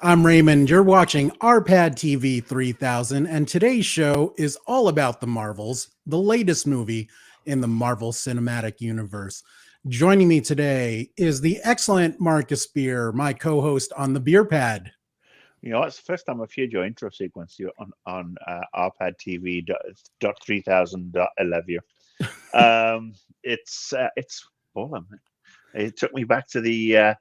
I'm Raymond. You're watching RPadTV 3000, and today's show is all about the Marvels, the latest movie in the Marvel Cinematic Universe. Joining me today is the excellent Marcus Beer, my co-host on the Beer Pad. You know, it's the first time I've heard your intro sequence on RPadTV 3000.11. It's ballin'. It took me back to the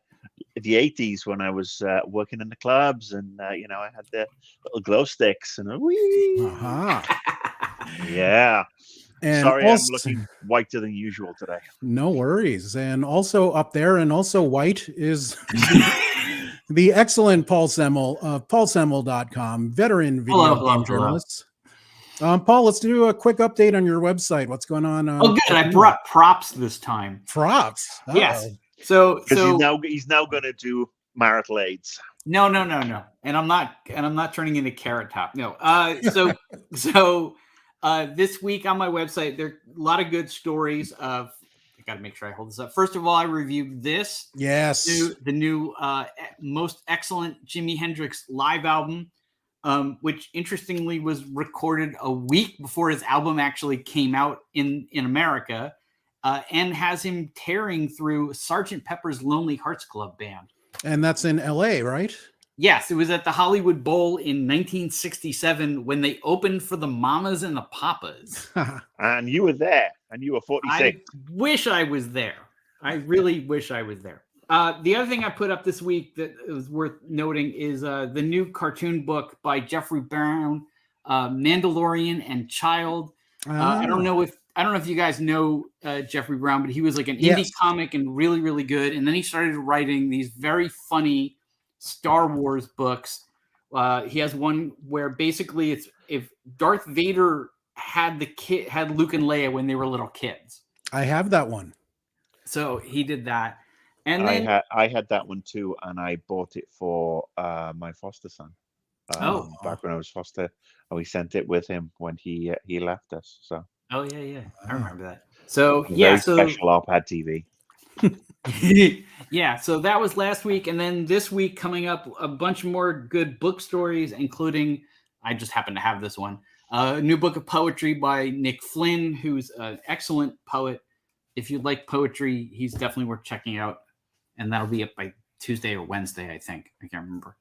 80s when I was working in the clubs, and I had the little glow sticks and yeah. And sorry, also, I'm looking whiter than usual today. No worries. And also up there, and also white, is the excellent Paul Semel of paulsemel.com, veteran video game journalist. Paul, let's do a quick update on your website. What's going on? Good. I brought props this time. Props? Uh-oh. Yes. So he's now going to do marital aids. No. And I'm not turning into Carrot Top. No. So this week on my website, there are a lot of good stories of. I got to make sure I hold this up. First of all, I reviewed this. Yes. The new most excellent Jimi Hendrix live album, which interestingly was recorded a week before his album actually came out in America. And has him tearing through Sgt. Pepper's Lonely Hearts Club Band. And that's in LA, right? Yes, it was at the Hollywood Bowl in 1967 when they opened for the Mamas and the Papas. And you were there, and you were 46. I wish I was there. I really wish I was there. The other thing I put up this week that was worth noting is the new cartoon book by Jeffrey Brown, Mandalorian and Child. I don't know if you guys know Jeffrey Brown, but he was like an indie comic and really, really good. And then he started writing these very funny Star Wars books. He has one where basically it's if Darth Vader had Luke and Leia when they were little kids. I have that one. So he did that. And then I had that one too, and I bought it for my foster son. Back when I was foster, we sent it with him when he left us. So. Oh yeah, I remember that. So special RPad TV. Yeah, so that was last week, and then this week coming up a bunch more good book stories, including I just happen to have this one, a new book of poetry by Nick Flynn, who's an excellent poet. If you like poetry, he's definitely worth checking out, and that'll be up by Tuesday or Wednesday, I think. I can't remember.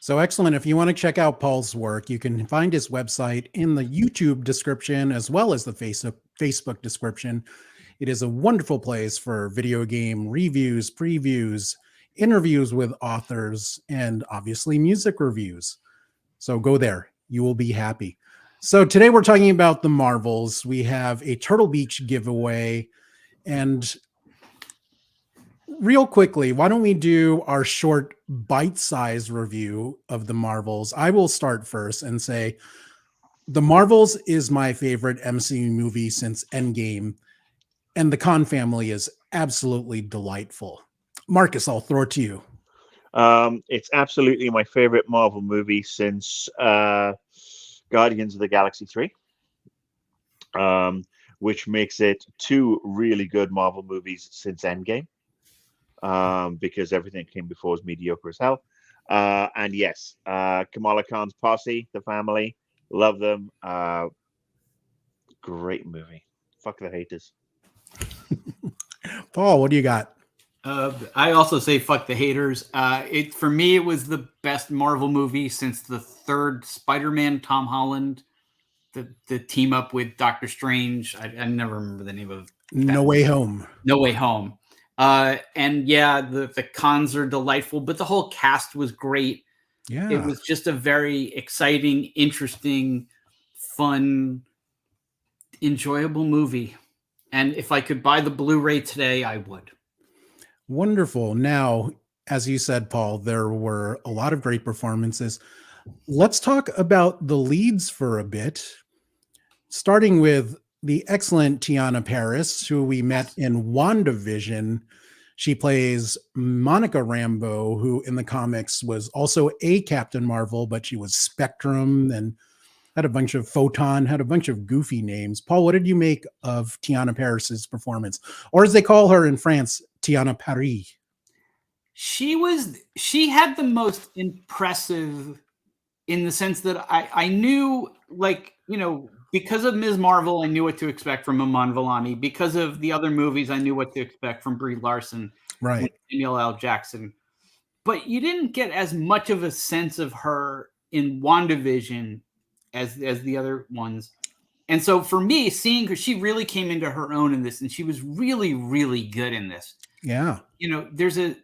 So excellent. If you want to check out Paul's work, you can find his website in the YouTube description as well as the Facebook description. It is a wonderful place for video game reviews, previews, interviews with authors, and obviously music reviews. So go there. You will be happy. So today we're talking about the Marvels. We have a Turtle Beach giveaway, and real quickly, why don't we do our short bite-sized review of the Marvels? I will start first and say the Marvels is my favorite MCU movie since Endgame, and the Khan family is absolutely delightful. Marcus, I'll throw it to you. It's absolutely my favorite Marvel movie since Guardians of the Galaxy 3, which makes it two really good Marvel movies since Endgame. Because everything that came before was mediocre as hell. And yes, Kamala Khan's posse, the family, love them. Great movie. Fuck the haters. Paul, what do you got? I also say fuck the haters. For me, it was the best Marvel movie since the third Spider-Man, Tom Holland, the team up with Doctor Strange. I never remember the name of No Way Home. No Way Home. And yeah, the cons are delightful, but the whole cast was great. Yeah, it was just a very exciting, interesting, fun, enjoyable movie. And if I could buy the Blu-ray today, I would. Wonderful. Now, as you said, Paul, there were a lot of great performances. Let's talk about the leads for a bit, starting with the excellent Tiana Paris, who we met in WandaVision. She plays Monica Rambeau, who in the comics was also a Captain Marvel, but she was Spectrum and had a bunch of Photon, had a bunch of goofy names. Paul, what did you make of Tiana Paris's performance? Or as they call her in France, Tiana Paris. She had the most impressive, in the sense that I knew, like, because of Ms. Marvel, I knew what to expect from Iman Vellani. Because of the other movies, I knew what to expect from Brie Larson, Right. Samuel L. Jackson. But you didn't get as much of a sense of her in WandaVision as the other ones. And so for me, seeing her, she really came into her own in this, and she was really, really good in this. Yeah. There's a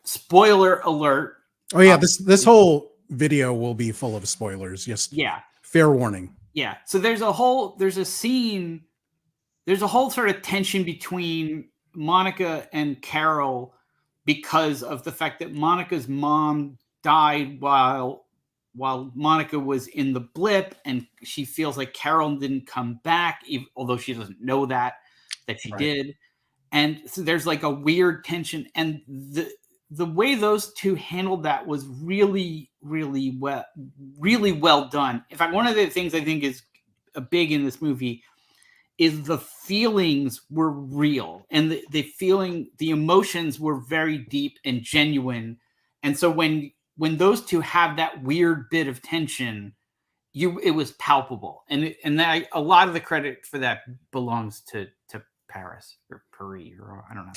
spoiler alert. Oh yeah, this whole video will be full of spoilers. Just fair warning. Yeah. So there's a whole sort of tension between Monica and Carol because of the fact that Monica's mom died while Monica was in the blip, and she feels like Carol didn't come back, although she doesn't know that she did. And so there's like a weird tension, and the way those two handled that was really, really well done. In fact, one of the things I think is big in this movie is the feelings were real, and the emotions were very deep and genuine. And so when those two have that weird bit of tension, it was palpable, and that, a lot of the credit for that belongs to Paris or Paris, or I don't know.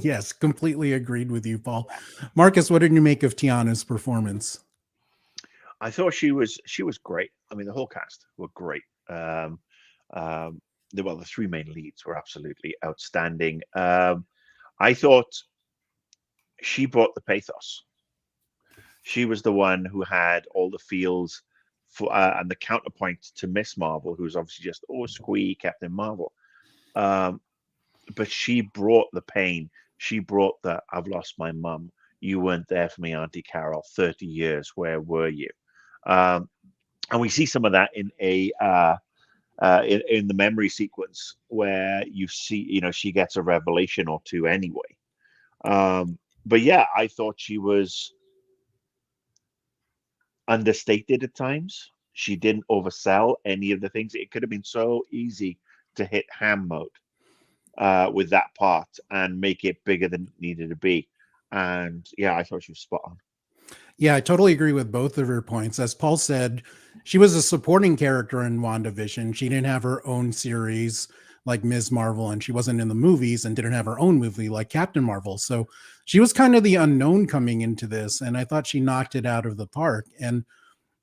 Yes, completely agreed with you, Paul. Marcus, what did you make of Tiana's performance? I thought she was great. I mean, the whole cast were great. The three main leads were absolutely outstanding. I thought she brought the pathos. She was the one who had all the feels for, and the counterpoint to Miss Marvel, who's obviously just squee Captain Marvel. But she brought the pain. She brought the "I've lost my mum. You weren't there for me, Auntie Carol. 30 years. Where were you?" And we see some of that in in the memory sequence where you see, she gets a revelation or two anyway. But yeah, I thought she was understated at times. She didn't oversell any of the things. It could have been so easy to hit ham mode with that part and make it bigger than it needed to be. And yeah, I thought she was spot on. Yeah, I totally agree with both of her points. As Paul said, she was a supporting character in WandaVision. She didn't have her own series like Ms. Marvel, and she wasn't in the movies and didn't have her own movie like Captain Marvel. So she was kind of the unknown coming into this, and I thought she knocked it out of the park. And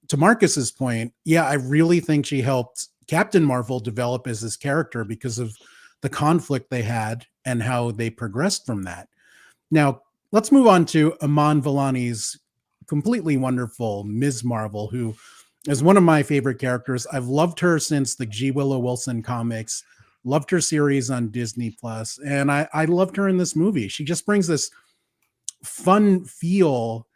to Marcus's point, yeah, I really think she helped Captain Marvel develop as this character because of the conflict they had and how they progressed from that. Now, let's move on to Iman Vellani's completely wonderful Ms. Marvel, who is one of my favorite characters. I've loved her since the G. Willow Wilson comics, loved her series on Disney Plus, and I loved her in this movie. She just brings this fun feel,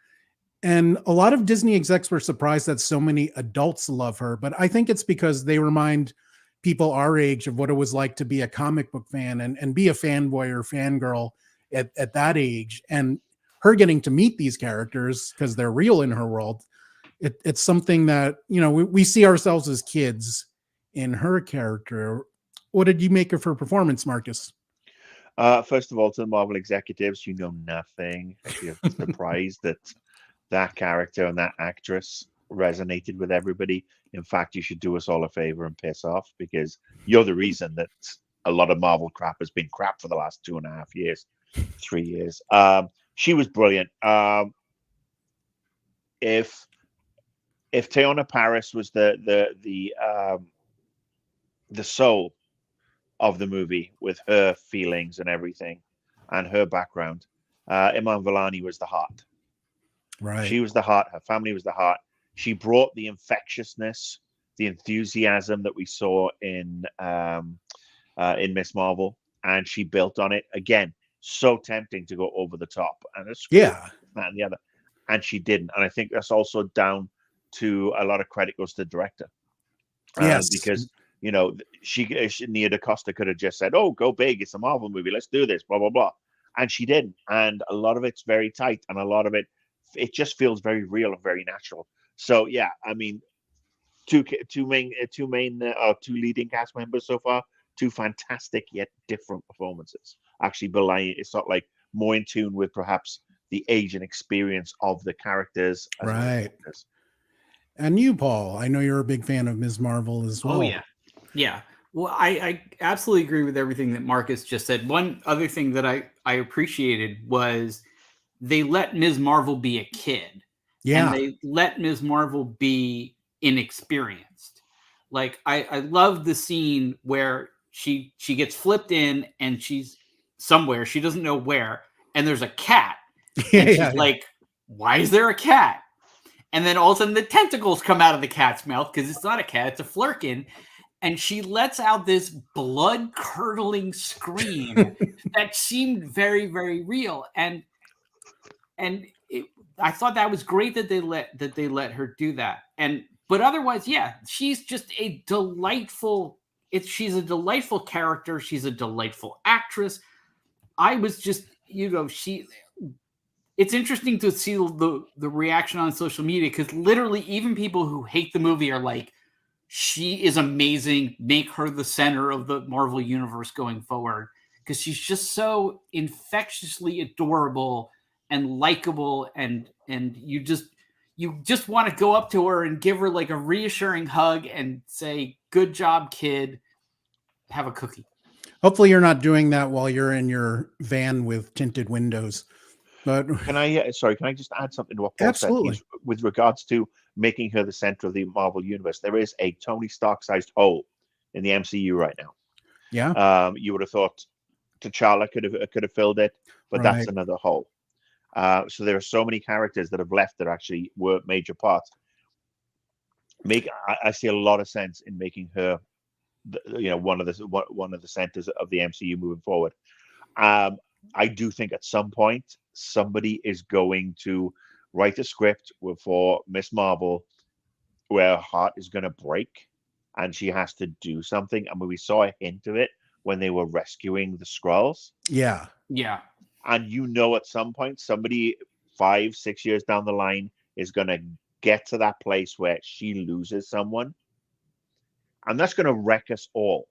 and a lot of Disney execs were surprised that so many adults love her, but I think it's because they remind people our age of what it was like to be a comic book fan and be a fanboy or fangirl at that age. And her getting to meet these characters because they're real in her world, it's something that, we see ourselves as kids in her character. What did you make of her performance, Marcus? First of all, to the Marvel executives, you know nothing. You're surprised that character and that actress resonated with everybody. In fact, you should do us all a favor and piss off, because you're the reason that a lot of Marvel crap has been crap for the last 2.5 years, 3 years. She was brilliant. If Teyonah Parris was the soul of the movie, with her feelings and everything and her background, Iman Vellani was the heart. Right. She was the heart. Her family was the heart. She brought the infectiousness, the enthusiasm that we saw in Miss Marvel, and she built on it. Again, so tempting to go over the top and that and the other, and she didn't. And I think that's also down to a lot of credit goes to the director. Yes, because she Nia DaCosta could have just said, "Oh, go big! It's a Marvel movie. Let's do this." Blah blah blah, and she didn't. And a lot of it's very tight, and a lot of it just feels very real and very natural. So yeah, I mean, two leading cast members so far, two fantastic yet different performances. Actually, Bellani is sort of like more in tune with perhaps the age and experience of the characters. As well as the Right. actors. And you, Paul, I know you're a big fan of Ms. Marvel as well. Oh yeah, yeah. Well, I absolutely agree with everything that Marcus just said. One other thing that I appreciated was they let Ms. Marvel be a kid, and Yeah. they let Ms. Marvel be inexperienced. Like I love the scene where she gets flipped in and she's somewhere, she doesn't know where, and there's a cat, and she's like, "Why is there a cat?" And then all of a sudden the tentacles come out of the cat's mouth because it's not a cat, it's a flurkin. And she lets out this blood-curdling scream that seemed very, very real. And I thought that was great that they let her do that. But otherwise, yeah, she's just a delightful. She's a delightful character. She's a delightful actress. I was just, it's interesting to see the reaction on social media, because literally even people who hate the movie are like, she is amazing. Make her the center of the Marvel universe going forward, because she's just so infectiously adorable and likable, and you just want to go up to her and give her like a reassuring hug and say, "Good job, kid. Have a cookie." Hopefully you're not doing that while you're in your van with tinted windows. But can I just add something to what Paul absolutely said? With regards to making her the center of the Marvel universe, there is a Tony Stark-sized hole in the MCU right now. Yeah. You would have thought T'Challa could have filled it, but Right. that's another hole. So there are so many characters that have left that actually were major parts. I see a lot of sense in making her, one of the centers of the MCU moving forward. I do think at some point somebody is going to write a script for Miss Marvel where her heart is going to break and she has to do something. I mean, we saw a hint of it when they were rescuing the Skrulls. Yeah. Yeah. And at some point, somebody 5-6 years down the line is going to get to that place where she loses someone. And that's going to wreck us all.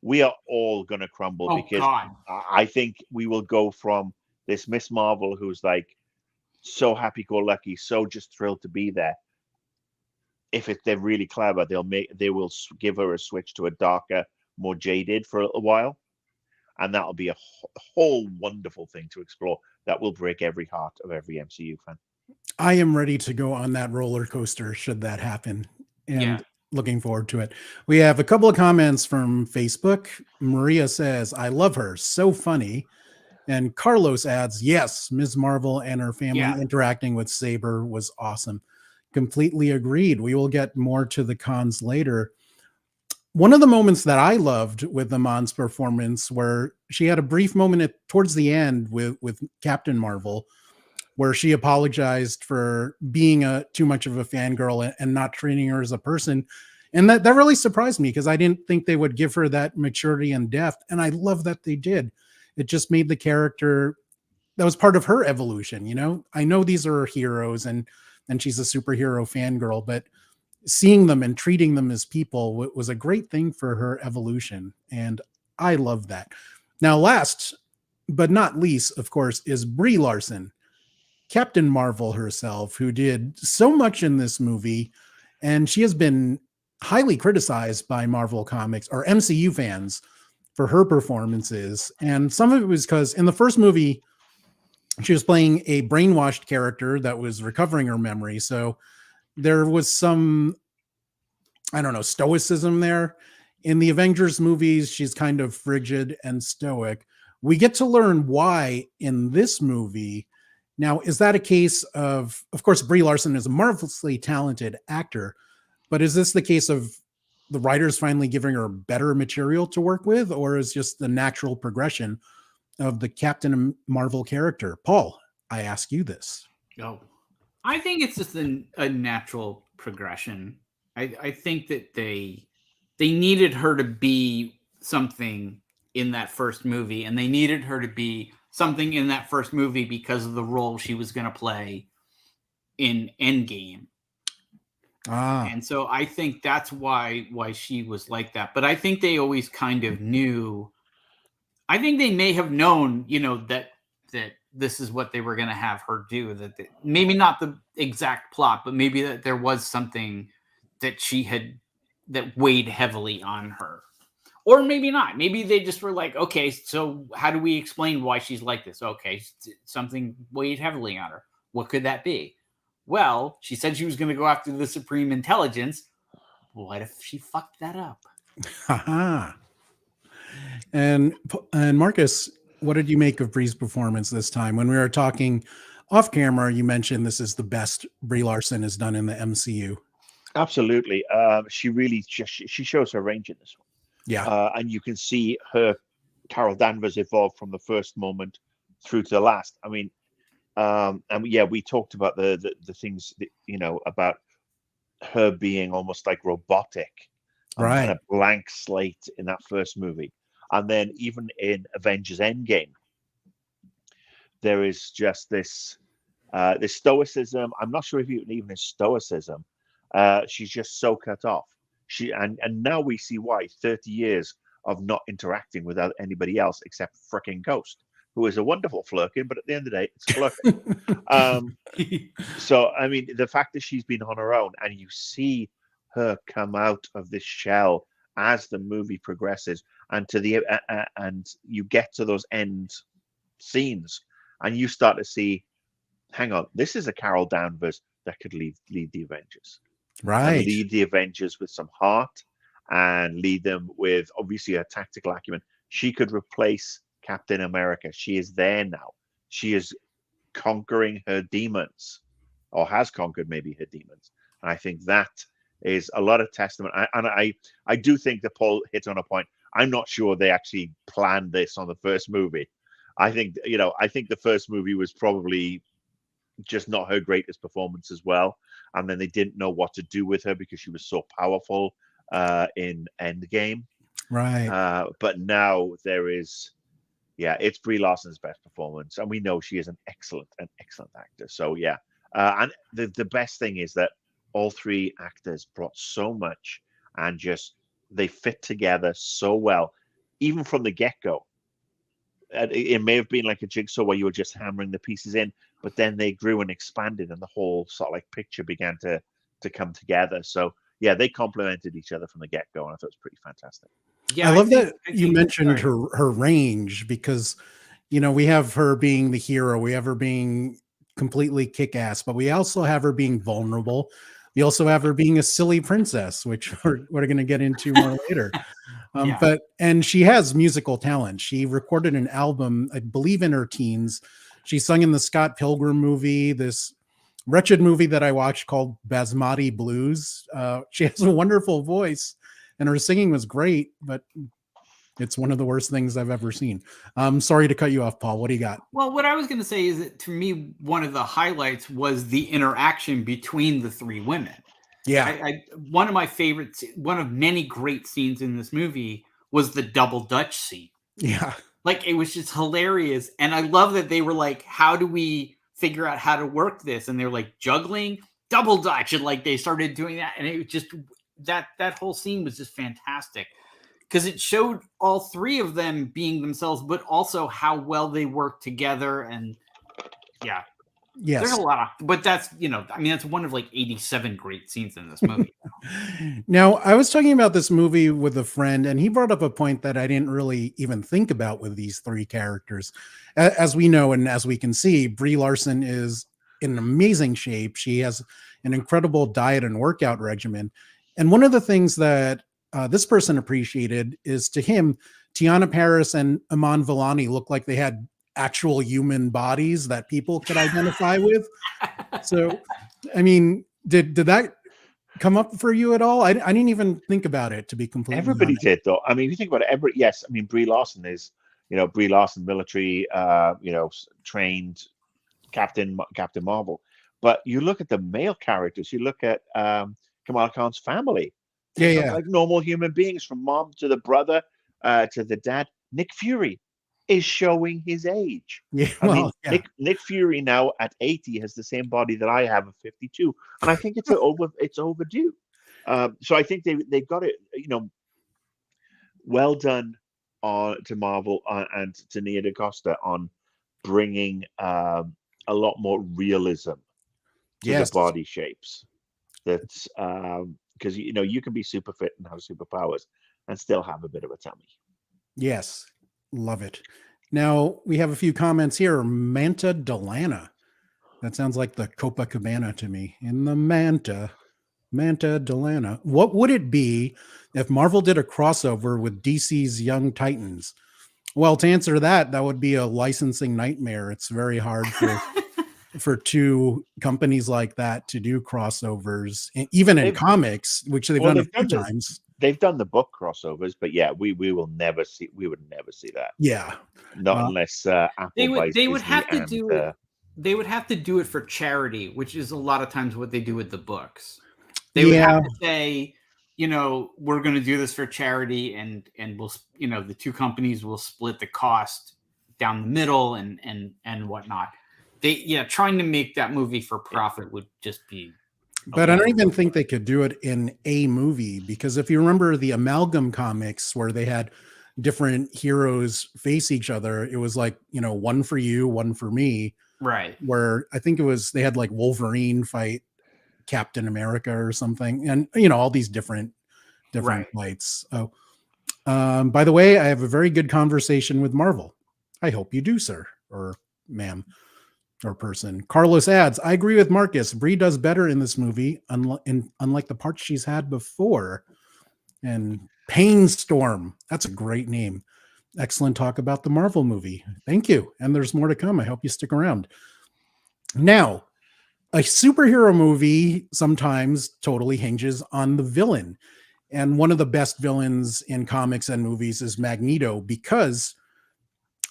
We are all going to crumble because God. I think we will go from this Miss Marvel who's like so happy-go-lucky, so just thrilled to be there. If they're really clever, they will give her a switch to a darker, more jaded for a little while. And that'll be a whole wonderful thing to explore that will break every heart of every MCU fan. I am ready to go on that roller coaster should that happen. And looking forward to it. We have a couple of comments from Facebook. Maria says, "I love her. So funny." And Carlos adds, "Yes, Ms. Marvel and her family interacting with Saber was awesome." Completely agreed. We will get more to the cons later. One of the moments that I loved with Amon's performance, where she had a brief moment towards the end with Captain Marvel, where she apologized for being too much of a fangirl and not treating her as a person. And that really surprised me, because I didn't think they would give her that maturity and depth. And I love that they did. It just made the character, that was part of her evolution. I know these are her heroes and she's a superhero fangirl, but seeing them and treating them as people was a great thing for her evolution. And I love that. Now, last but not least, of course, is Brie Larson, Captain Marvel herself, who did so much in this movie. And she has been highly criticized by Marvel Comics or MCU fans for her performances. And some of it was because in the first movie, she was playing a brainwashed character that was recovering her memory. So there was some, stoicism there. In the Avengers movies, she's kind of frigid and stoic. We get to learn why in this movie. Now, is that a case of course, Brie Larson is a marvelously talented actor, but is this the case of the writers finally giving her better material to work with, or is just the natural progression of the Captain Marvel character? Paul, I ask you this. Oh, I think it's just a natural progression. I think that they needed her to be something in that first movie, and they needed her to be something in that first movie because of the role she was going to play in Endgame. And so I think that's why she was like that. But I think they always kind of knew. I think they may have known, that that this is what they were going to have her do. That maybe not the exact plot, but maybe that there was something that that weighed heavily on her. Or maybe not. Maybe they just were like, okay, so how do we explain why she's like this? Okay, something weighed heavily on her. What could that be? Well, she said she was going to go after the Supreme Intelligence. What if she fucked that up? Haha. And Marcus, what did you make of Brie's performance this time? When we were talking off camera, you mentioned this is the best Brie Larson has done in the MCU. Absolutely. She really she shows her range in this one. Yeah. And you can see her Carol Danvers evolve from the first moment through to the last. I mean, and yeah, we talked about the things that, about her being almost like robotic, Right, and a blank slate in that first movie. And then even in Avengers Endgame, there is just this stoicism. I'm not sure if even is stoicism. She's just so cut off. And now we see why. 30 years of not interacting with anybody else except fricking Ghost, who is a wonderful Flurkin, but at the end of the day, it's Flurkin. So I mean, the fact that she's been on her own, and you see her come out of this shell as the movie progresses, and and you get to those end scenes, and you start to see, hang on, this is a Carol Danvers that could lead the Avengers. right. And lead the Avengers with some heart, and lead them with obviously a tactical acumen. She could replace Captain America. She is there now. She is conquering her demons, or has conquered maybe her demons. And I think that is a lot of testament. I do think that Paul hit on a point. I'm not sure they actually planned this on the first movie. I think the first movie was probably just not her greatest performance as well, and then they didn't know what to do with her because she was so powerful in Endgame. Right. But now it's Brie Larson's best performance, and we know she is an excellent actor. So yeah, and the best thing is that all three actors brought so much, and just they fit together so well, even from the get-go. It may have been like a jigsaw where you were just hammering the pieces in, but then they grew and expanded, and the whole sort of like picture began to come together. So yeah, they complemented each other from the get-go, and I thought it was pretty fantastic. Yeah, I love that you mentioned her range, because we have her being the hero, we have her being completely kick-ass, but we also have her being vulnerable. We also have her being a silly princess, which we're going to get into more later. Yeah. And she has musical talent. She recorded an album, I believe, in her teens. She sung in the Scott Pilgrim movie, this wretched movie that I watched called Basmati Blues. She has a wonderful voice, and her singing was great, but it's one of the worst things I've ever seen. I'm sorry to cut you off, Paul. What do you got? Well, what I was going to say is that to me, one of the highlights was the interaction between the three women. Yeah. One of my favorites, one of many great scenes in this movie was the double Dutch scene. Yeah. Like, it was just hilarious. And I love that they were like, how do we figure out how to work this? And they're like, juggling, double Dutch. And like, they started doing that. And it was just, that whole scene was just fantastic, because it showed all three of them being themselves, but also how well they work together. And yeah. Yes. There's a lot, but that's, that's one of like 87 great scenes in this movie. Now, I was talking about this movie with a friend, and he brought up a point that I didn't really even think about with these three characters. As we know, and as we can see, Brie Larson is in amazing shape. She has an incredible diet and workout regimen. And one of the things that this person appreciated is, to him, Tiana Paris and Iman Vellani look like they had actual human bodies that people could identify with. So, I mean, did that come up for you at all? I didn't even think about it, to be completely Everybody honest. did, though. I mean, if you think about it, yes, I mean, Brie Larson is, Brie Larson, military, trained Captain Marvel. But you look at the male characters, you look at Kamala Khan's family. They look like normal human beings, from mom to the brother to the dad. Nick Fury is showing his age. Yeah, Nick Fury now at 80 has the same body that I have at 52, and I think it's overdue. So I think they got it, well done to Marvel and to Nia DaCosta on bringing a lot more realism to Yes. the body shapes. That's because you can be super fit and have superpowers and still have a bit of a tummy. Yes. Love it. Now we have a few comments here. Manta Delana. That sounds like the Copacabana to me. In the Manta Delana. What would it be if Marvel did a crossover with DC's Young Titans? Well, to answer that, that would be a licensing nightmare. It's very hard for two companies like that to do crossovers, even in comics, which they've done a few times. They've done the book crossovers, but yeah, we would never see that. Yeah, not unless Apple buys they would Disney have to and, do it. They would have to do it for charity, which is a lot of times what they do with the books. They would have to say, we're going to do this for charity, and we'll, the two companies will split the cost down the middle and whatnot. Trying to make that movie for profit would just be. But I don't even think they could do it in a movie, because if you remember the Amalgam comics where they had different heroes face each other, it was like, one for you, one for me. Right. Where I think they had like Wolverine fight Captain America or something, and all these different fights. Oh, by the way, I have a very good conversation with Marvel. I hope you do, sir or ma'am or person. Carlos adds, I agree with Marcus. Brie does better in this movie, unlike the parts she's had before. And Painstorm, that's a great name. Excellent talk about the Marvel movie. Thank you. And there's more to come. I hope you stick around. Now, a superhero movie sometimes totally hinges on the villain. And one of the best villains in comics and movies is Magneto, because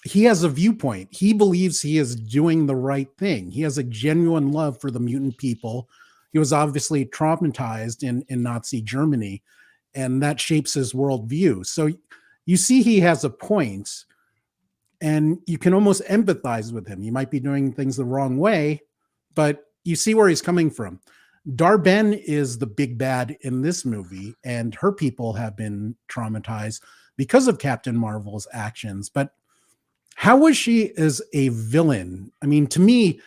he has a viewpoint. He believes he is doing the right thing. He has a genuine love for the mutant people. He was obviously traumatized in Nazi Germany, and that shapes his worldview. So you see he has a point, and you can almost empathize with him. You might be doing things the wrong way, but you see where he's coming from. Dar-Ben is the big bad in this movie, and her people have been traumatized because of Captain Marvel's actions. But how was she as a villain? I mean, to me,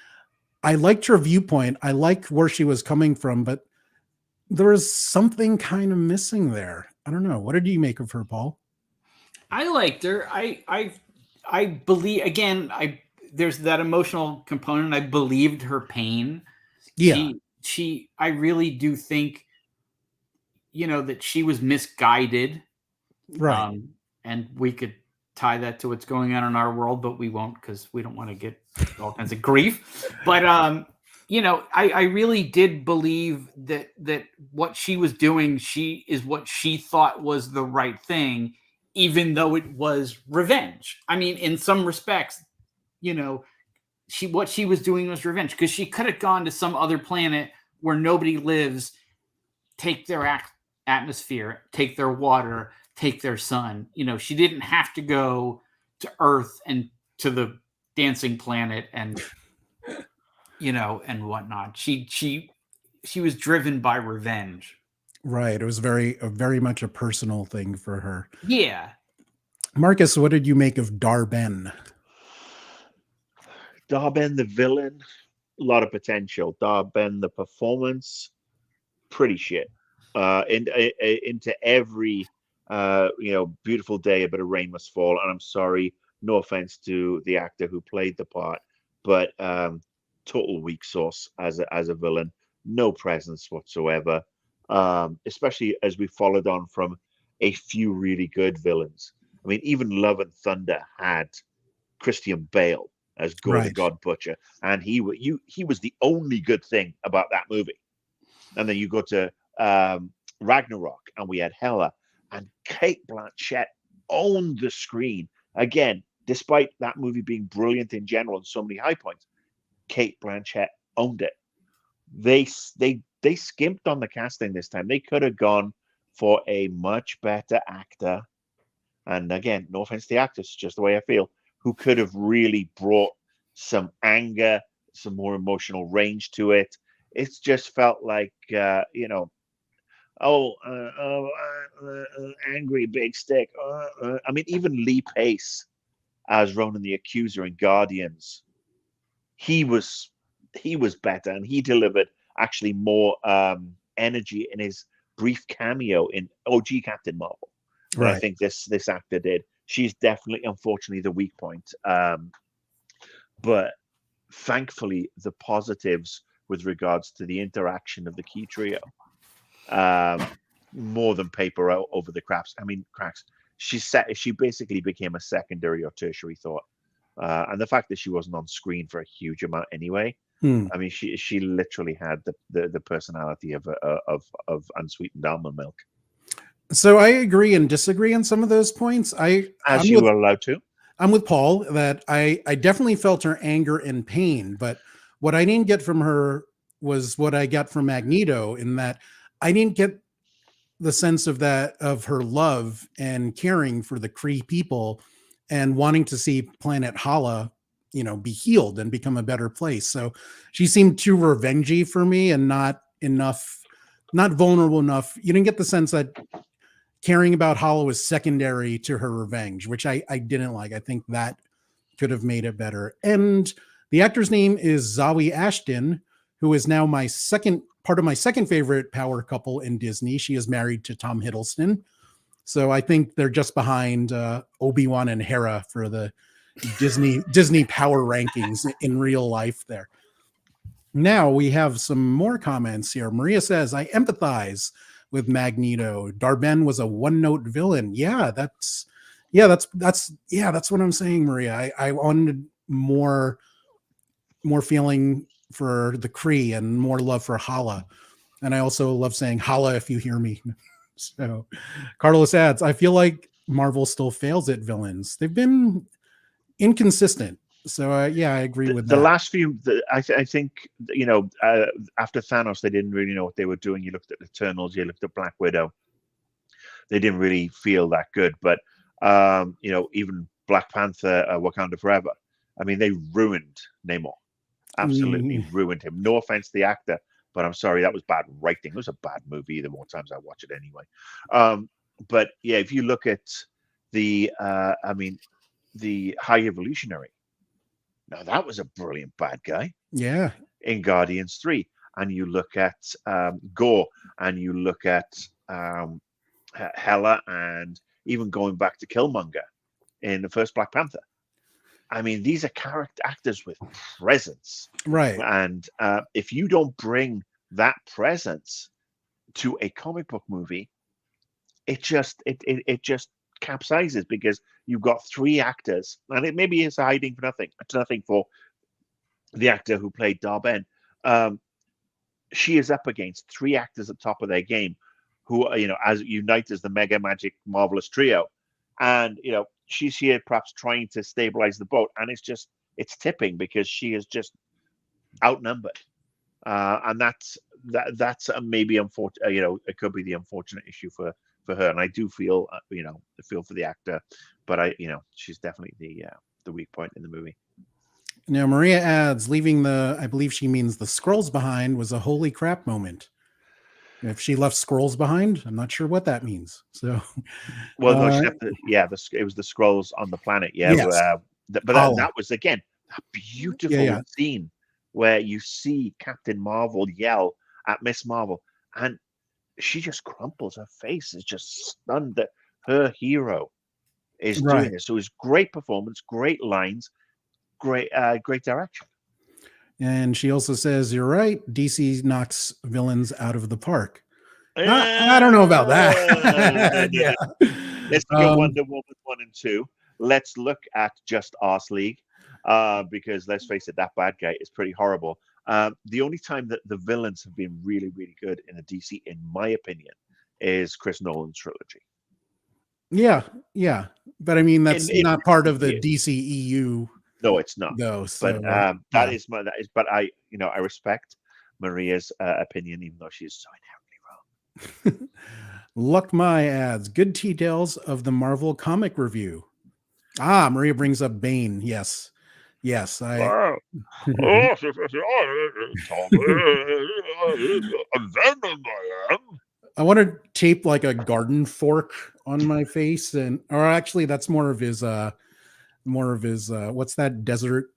I liked her viewpoint. I liked where she was coming from, but there was something kind of missing there. I don't know. What did you make of her, Paul? I liked her. I believe, again, there's that emotional component. I believed her pain. Yeah. I really do think, that she was misguided. Right. And we could tie that to what's going on in our world, but we won't, because we don't want to get all kinds of grief. But I really did believe that what she was doing, is what she thought was the right thing, even though it was revenge. I mean, in some respects, what she was doing was revenge, because she could have gone to some other planet where nobody lives, take their atmosphere, take their water, take their sun. She didn't have to go to Earth and to the dancing planet and and whatnot. She was driven by revenge. Right. It was very much a personal thing for her. Yeah. Marcus, what did you make of Dar-Ben? Dar-Ben the villain, a lot of potential. Dar-Ben the performance, pretty shit. Into every beautiful day, a bit of rain must fall. And I'm sorry, no offense to the actor who played the part, but total weak sauce as a villain. No presence whatsoever. Especially as we followed on from a few really good villains. I mean, even Love and Thunder had Christian Bale as Gore the God Butcher, and he was the only good thing about that movie. And then you go to Ragnarok, and we had Hela, and Kate Blanchett owned the screen again. Despite that movie being brilliant in general and so many high points, Kate Blanchett owned it. They skimped on the casting this time. They could have gone for a much better actor. And again, no offense to the actors, just the way I feel, who could have really brought some anger, some more emotional range to it. It's just felt like, angry big stick. I mean, even Lee Pace as Ronan the Accuser in Guardians, he was better, and he delivered actually more energy in his brief cameo in OG Captain Marvel than I think this actor did. She's definitely, unfortunately, the weak point. But thankfully, the positives with regards to the interaction of the key trio, more than paper over the cracks. She basically became a secondary or tertiary thought. And the fact that she wasn't on screen for a huge amount anyway, I mean, she literally had the personality of unsweetened almond milk. So I agree and disagree on some of those points. As you were allowed to. I'm with Paul that I definitely felt her anger and pain, but what I didn't get from her was what I got from Magneto, in that I didn't get the sense of her love and caring for the Kree people and wanting to see planet Hala, be healed and become a better place. So she seemed too revengey for me and not vulnerable enough. You didn't get the sense that caring about Hala was secondary to her revenge, which I didn't like. I think that could have made it better. And the actor's name is Zawe Ashton, who is now part of my second favorite power couple in Disney. She is married to Tom Hiddleston. So I think they're just behind Obi-Wan and Hera for the Disney power rankings in real life there. Now we have some more comments here. Maria says, I empathize with Magneto. Darben was a one-note villain. That's what I'm saying, Maria. I wanted more feeling for the Kree and more love for Hala. And I also love saying Hala if you hear me. So Carlos adds, I feel like Marvel still fails at villains. They've been inconsistent. So I agree with that. The last few, I think, after Thanos, they didn't really know what they were doing. You looked at Eternals, you looked at Black Widow. They didn't really feel that good. But, even Black Panther, Wakanda Forever, I mean, they ruined Namor. Absolutely ruined him. No offense to the actor, but I'm sorry, that was bad writing. It was a bad movie the more times I watch it anyway. But yeah, if you look at the High Evolutionary, now that was a brilliant bad guy. Yeah. In Guardians 3. And you look at Gore, and you look at Hela, and even going back to Killmonger in the first Black Panther. I mean, these are character actors with presence. Right. And if you don't bring that presence to a comic book movie, it just capsizes, because you've got three actors, and it maybe is hiding for nothing. It's nothing for the actor who played Darben. She is up against three actors at top of their game, who are, as unite as the Mega Magic Marvelous Trio, and she's here perhaps trying to stabilize the boat, and it's tipping because she is just outnumbered, and that's maybe unfortunate. It could be the unfortunate issue for her, and I do feel for the actor, but she's definitely the weak point in the movie. Now Maria adds, leaving I believe she means the Skrulls behind, was a holy crap moment. If she left Skrulls behind, I'm not sure what that means. So, well, no, she left it was the Skrulls on the planet. Yeah, yes. But that was again a beautiful scene where you see Captain Marvel yell at Miss Marvel, and she just crumples. Her face is just stunned that her hero is doing this. So it was great performance, great lines, great direction. And she also says, you're right, DC knocks villains out of the park. I don't know about that. Yeah. Let's go Wonder Woman 1 and 2. Let's look at Just Arse League, because let's face it, that bad guy is pretty horrible. The only time that the villains have been really, really good in the DC, in my opinion, is Chris Nolan's trilogy. Yeah. But I mean, that's not part of the DC EU. No, it's not. No, so, but but I respect Maria's opinion, even though she is so inherently wrong. Luck my adds, good details of the Marvel comic review. Maria brings up Bane. Yes. I want to tape like a garden fork on my face, or actually that's more of his more of his what's that desert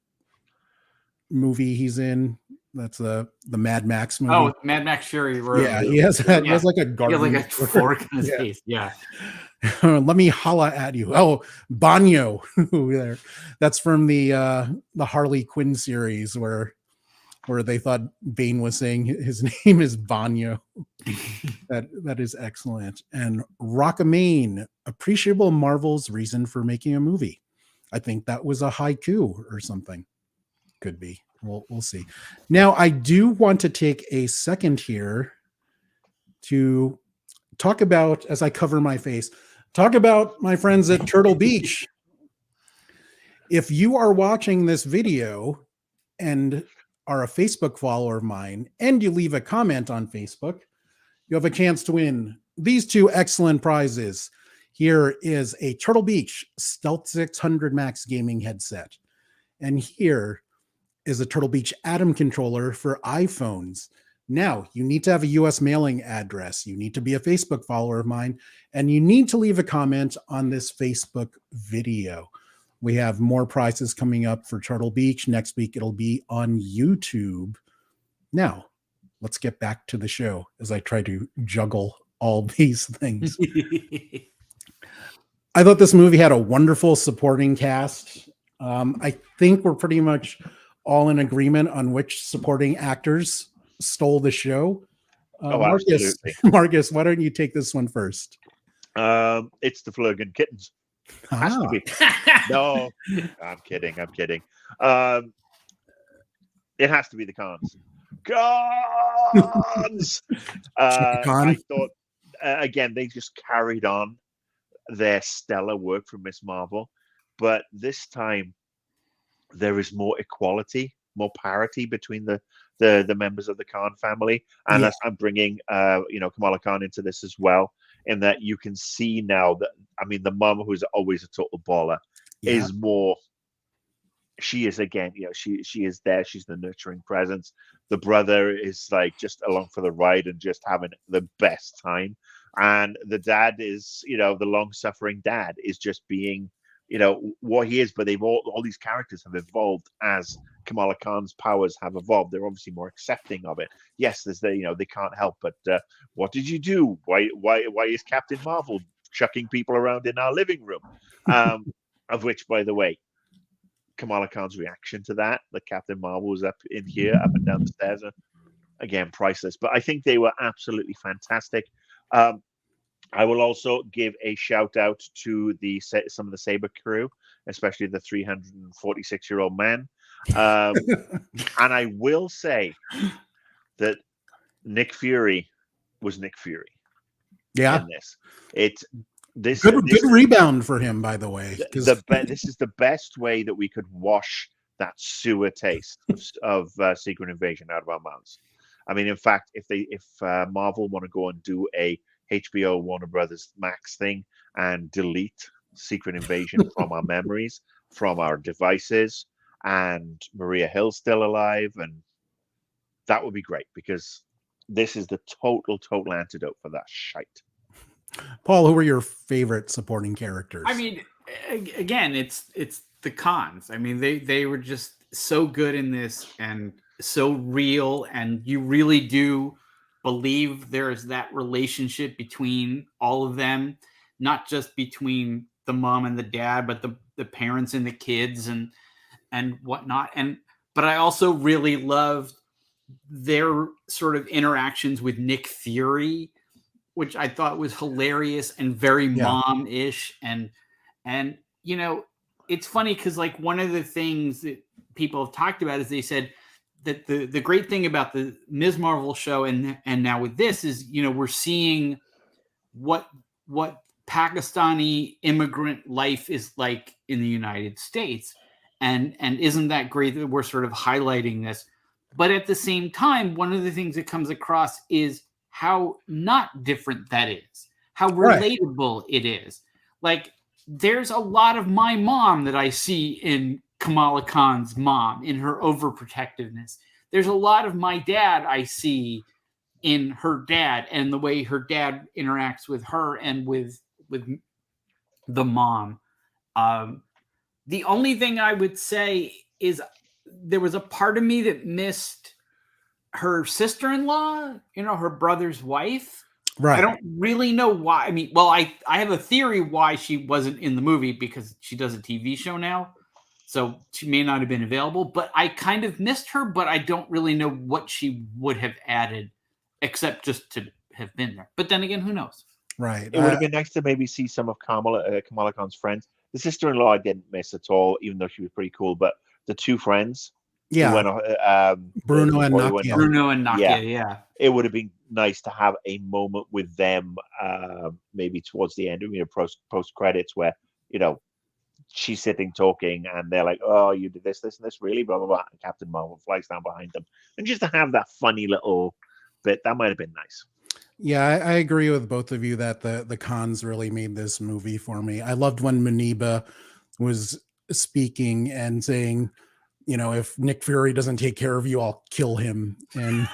movie he's in? That's the Mad Max movie. Oh, Mad Max Fury Road. Yeah, he has Yeah. like a He garden. has like a fork in his Yeah. face. Yeah. Let me holla at you. Oh, Banyo. There. That's from the Harley Quinn series where they thought Bane was saying his name is Banyo. That is excellent. And Rockamane, appreciable Marvel's reason for making a movie. I think that was a haiku or something. Could be. We'll see. Now, I do want to take a second here to talk about, as I cover my face, talk about my friends at Turtle Beach. If you are watching this video and are a Facebook follower of mine and you leave a comment on Facebook, you have a chance to win these two excellent prizes. Here is a Turtle Beach Stealth 600 Max gaming headset. And here is a Turtle Beach Atom controller for iPhones. Now, you need to have a US mailing address. You need to be a Facebook follower of mine, and you need to leave a comment on this Facebook video. We have more prizes coming up for Turtle Beach. Next week, it'll be on YouTube. Now, let's get back to the show as I try to juggle all these things. I thought this movie had a wonderful supporting cast. I think we're pretty much all in agreement on which supporting actors stole the show. Marcus, Marcus, why don't you take this one first? It's the Flurgan Kittens. Has to be. No, I'm kidding. It has to be the Cons. Cons! I thought, again, they just carried on their stellar work from Miss Marvel, but this time there is more equality, more parity between the members of the Khan family, and that's, I'm bringing Kamala Khan into this as well, in that you can see now that, I mean, the mom, who's always a total baller, is more. She is, again, she is there. She's the nurturing presence. The brother is like just along for the ride and just having the best time, and the dad is, the long-suffering dad is just being, what he is. But they've all these characters have evolved as Kamala Khan's powers have evolved. They're obviously more accepting of it. Yes, there's they can't help but what did you do? Why is Captain Marvel chucking people around in our living room? Of which, by the way, Kamala Khan's reaction to that Captain Marvel was up in here, up and down the stairs, again, priceless. But I think they were absolutely fantastic. I will also give a shout out to some of the Saber crew, especially the 346-year-old man. And I will say that Nick Fury was Nick Fury. Yeah. In this. This good rebound for him, by the way. This is the best way that we could wash that sewer taste of Secret Invasion out of our mouths. I mean, in fact, if Marvel want to go and do a HBO Warner Brothers Max thing and delete Secret Invasion from our memories, from our devices, and Maria Hill's still alive, and that would be great, because this is the total antidote for that shite. Paul, who were your favorite supporting characters? I mean, again, it's the Cons. I mean, they were just so good in this and so real, and you really do believe there's that relationship between all of them, not just between the mom and the dad, but the parents and the kids and whatnot. But I also really loved their sort of interactions with Nick Fury, which I thought was hilarious and very mom-ish. And it's funny because, like, one of the things that people have talked about is they said that the great thing about the Ms. Marvel show and now with this is, we're seeing what Pakistani immigrant life is like in the United States. And isn't that great that we're sort of highlighting this? But at the same time, one of the things that comes across is how not different that is, how relatable it is. Like, there's a lot of my mom that I see in Kamala Khan's mom, in her overprotectiveness. There's a lot of my dad I see in her dad and the way her dad interacts with her and with the mom. The only thing I would say is there was a part of me that missed her sister-in-law, her brother's wife. Right. I don't really know why. I mean, well, I have a theory why she wasn't in the movie, because she does a TV show now. So she may not have been available, but I kind of missed her, but I don't really know what she would have added except just to have been there. But then again, who knows? Right. It would have been nice to maybe see some of Kamala Khan's friends. The sister-in-law I didn't miss at all, even though she was pretty cool. But the two friends, Yeah. Bruno and Nakia. Bruno and Nakia, yeah. It would have been nice to have a moment with them, maybe towards the end, post credits, where she's sitting talking, and they're like, "Oh, you did this, and this, really?" Blah blah blah. And Captain Marvel flies down behind them, and just to have that funny little bit, that might have been nice. Yeah, I agree with both of you that the cons really made this movie for me. I loved when Muniba was speaking and saying, if Nick Fury doesn't take care of you, I'll kill him. And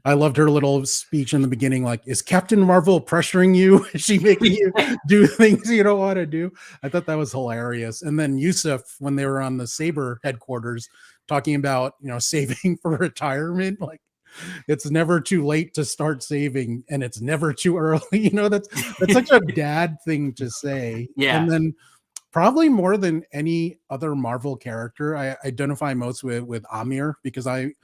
I loved her little speech in the beginning, like, is Captain Marvel pressuring you? Is she making you do things you don't want to do? I thought that was hilarious. And then Yusuf, when they were on the Saber headquarters, talking about, saving for retirement, like, it's never too late to start saving, and it's never too early. That's such a dad thing to say. Yeah. And then probably more than any other Marvel character, I identify most with Amir, because I'm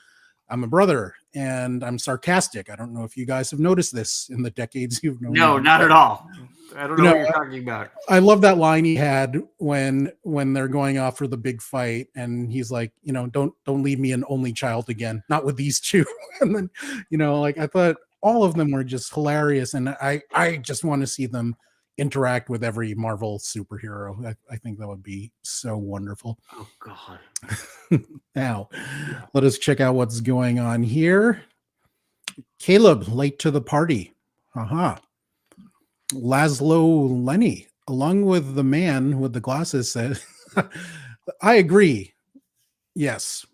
a brother and I'm sarcastic. I don't know if you guys have noticed this in the decades you've known. No, me. not at all. I don't know what you're talking about. I love that line he had when they're going off for the big fight, and he's like, don't leave me an only child again, not with these two. And then, I thought all of them were just hilarious, and I just want to see them interact with every Marvel superhero. I think that would be so wonderful. Oh God. Now, let us check out what's going on here. Caleb, late to the party. Laszlo Lenny, along with the man with the glasses, said, I agree. Yes.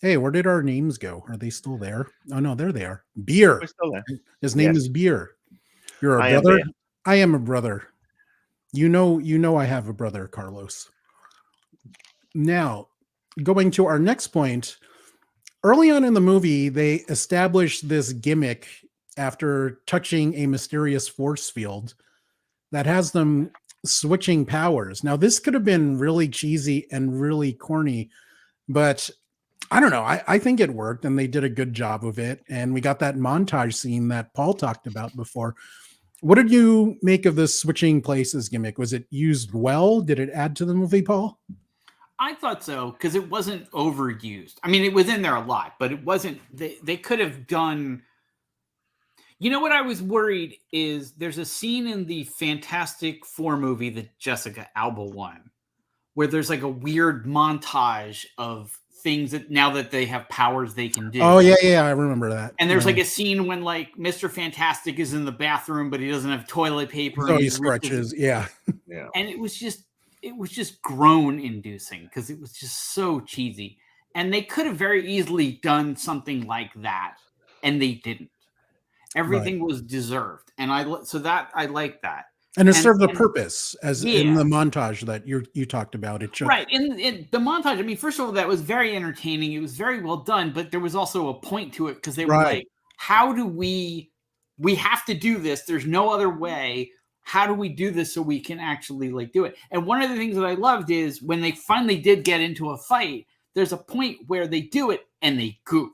Hey, where did our names go? Are they still there? Oh, no, there they are. Beer. We're still there. His name is Beer. You're a brother? I am a brother. You know I have a brother, Carlos. Now, going to our next point, early on in the movie, they established this gimmick after touching a mysterious force field that has them switching powers. Now, this could have been really cheesy and really corny, but I don't know. I think it worked, and they did a good job of it. And we got that montage scene that Paul talked about before. What did you make of this switching places gimmick? Was it used well? Did it add to the movie, Paul? I thought so, because it wasn't overused. I mean, it was in there a lot, but it wasn't. They could have done. What I was worried is there's a scene in the Fantastic Four movie that Jessica Alba won, where there's like a weird montage of things that now that they have powers they can do. Oh, yeah, I remember that. And there's like a scene when like Mr. Fantastic is in the bathroom, but he doesn't have toilet paper. So he stretches, yeah. And it was just groan inducing, because it was just so cheesy. And they could have very easily done something like that, and they didn't. Everything was deserved, and I like that. And it served the purpose, as in the montage that you talked about. It should. Right. In the montage, I mean, first of all, that was very entertaining. It was very well done, but there was also a point to it, because they were like, how do we have to do this. There's no other way. How do we do this so we can actually like do it? And one of the things that I loved is when they finally did get into a fight, there's a point where they do it and they goof.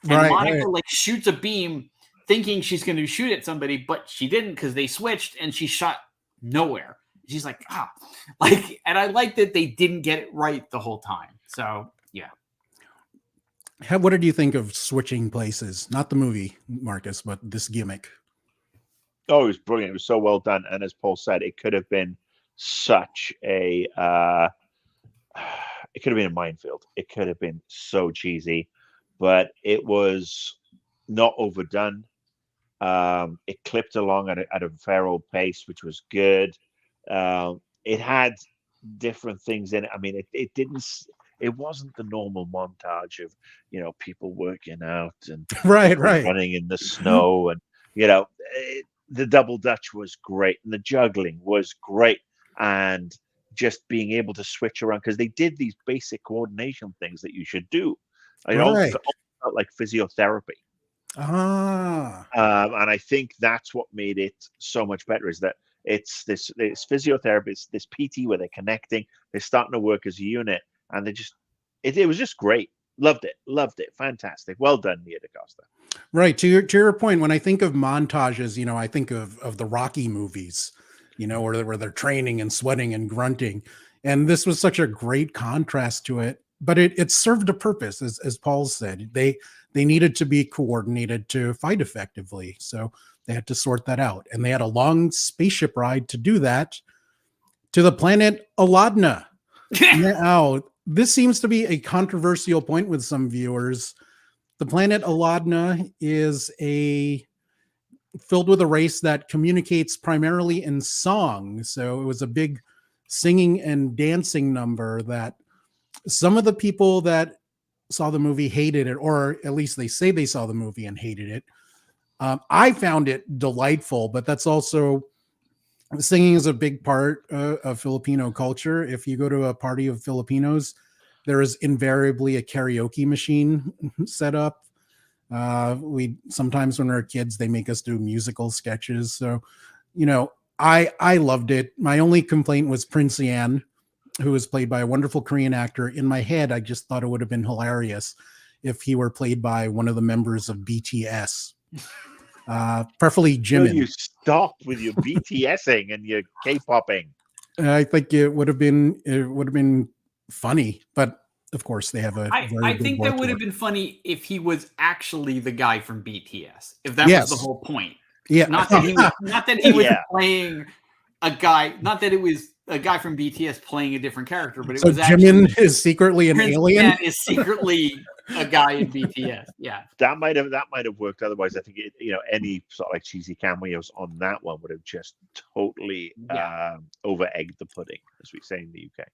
And Monica like shoots a beam thinking she's going to shoot at somebody, but she didn't, because they switched and she shot nowhere. She's like, and I like that they didn't get it right the whole time. So, yeah. What did you think of switching places? Not the movie, Marcus, but this gimmick. Oh, it was brilliant. It was so well done. And as Paul said, it could have been such a, it could have been a minefield. It could have been so cheesy, but it was not overdone. It clipped along at a fair old pace, which was good. It had different things in it. I mean, it wasn't the normal montage of, people working out and running in the snow. And, the double Dutch was great. And the juggling was great. And just being able to switch around, because they did these basic coordination things that you should do. It Right. all felt like physiotherapy. Ah, And I think that's what made it so much better, is that it's this physiotherapist, this PT where they're connecting, they're starting to work as a unit, and they just it was just great. Loved it. Fantastic. Well done, Nia DaCosta. right. To your point, when I think of montages, I think of the Rocky movies, where they're training and sweating and grunting. And this was such a great contrast to it, but it served a purpose, as Paul said. They needed to be coordinated to fight effectively. So they had to sort that out. And they had a long spaceship ride to do that, to the planet Aladna. Now, this seems to be a controversial point with some viewers. The planet Aladna is filled with a race that communicates primarily in song. So it was a big singing and dancing number that some of the people that saw the movie hated it, or at least they say they saw the movie and hated it. I found it delightful, but that's also, singing is a big part of Filipino culture. If you go to a party of Filipinos, there is invariably a karaoke machine set up. We sometimes, when we were kids, they make us do musical sketches. So, I loved it. My only complaint was Prince Yan, who was played by a wonderful Korean actor. In my head, I just thought it would have been hilarious if he were played by one of the members of BTS, preferably Jimin. You stop with your BTSing and your K-popping. I think it would have been funny, but of course they have a. I think that would have been funny if he was actually the guy from BTS. If that was the whole point. Yeah. Not that he was playing a guy. Not that it was a guy from BTS playing a different character, but it was Jimin is secretly an Prince alien. Yan is secretly a guy in BTS. Yeah, that might have worked. Otherwise, I think any sort of like cheesy cameos on that one would have just totally over egged the pudding, as we say in the UK.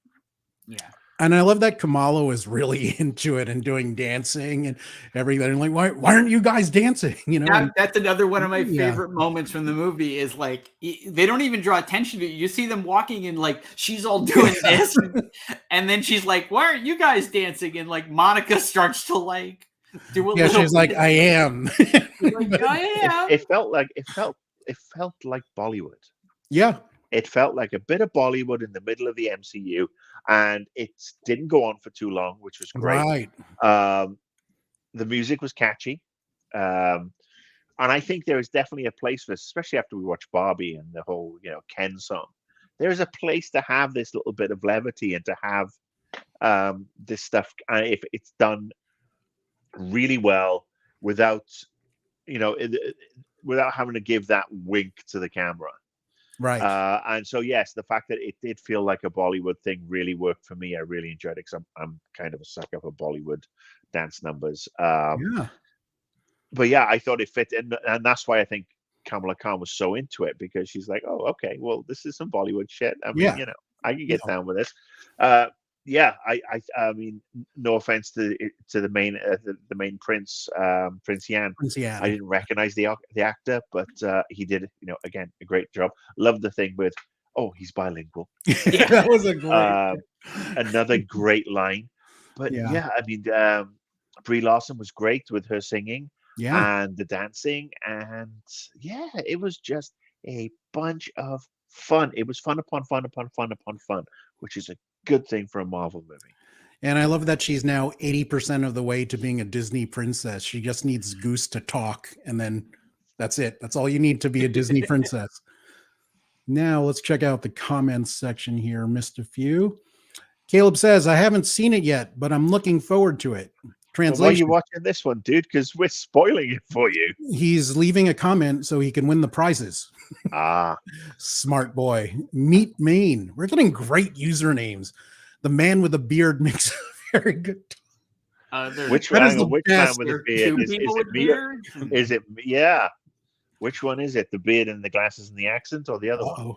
Yeah. And I love that Kamala was really into it and doing dancing and everything. And like, why aren't you guys dancing? That's another one of my favorite moments from the movie, is like, they don't even draw attention to it. You see them walking and like, she's all doing this. And then she's like, why aren't you guys dancing? And like, Monica starts to like do a little. She's like, I am. Like, I am. It felt like Bollywood. Yeah. It felt like a bit of Bollywood in the middle of the MCU, and it didn't go on for too long, which was great. Right. The music was catchy. And I think there is definitely a place for this, especially after we watch Barbie and the whole, Ken song. There's a place to have this little bit of levity and to have this stuff, if it's done really well without having to give that wink to the camera. Right. And so, yes, the fact that it did feel like a Bollywood thing really worked for me. I really enjoyed it, because I'm kind of a sucker for Bollywood dance numbers. Yeah. But yeah, I thought it fit, and that's why I think Kamala Khan was so into it, because she's like, oh, okay, well, this is some Bollywood shit. I mean, I can get down with this. I mean, no offense to the main prince, Prince Yan. I didn't recognize the actor, but he did, again, a great job. Love the thing with, he's bilingual. Yeah, that was a great, another great line. But I mean, Brie Larson was great with her singing and the dancing, and it was just a bunch of fun. It was fun upon fun upon fun upon fun, which is a good thing for a Marvel movie. And I love that she's now 80% of the way to being a Disney princess. She just needs Goose to talk, and then that's it. That's all you need to be a Disney princess. Now let's check out the comments section here. Missed a few. Caleb says, I haven't seen it yet, but I'm looking forward to it. Translation. Well, why are you watching this one, dude? Because we're spoiling it for you. He's leaving a comment so he can win the prizes. Smart boy. Meet Maine. We're getting great usernames. The man with the beard makes a very good. Which man with the beard? Is it me? Yeah. Which one is it? The beard and the glasses and the accent, or the other one?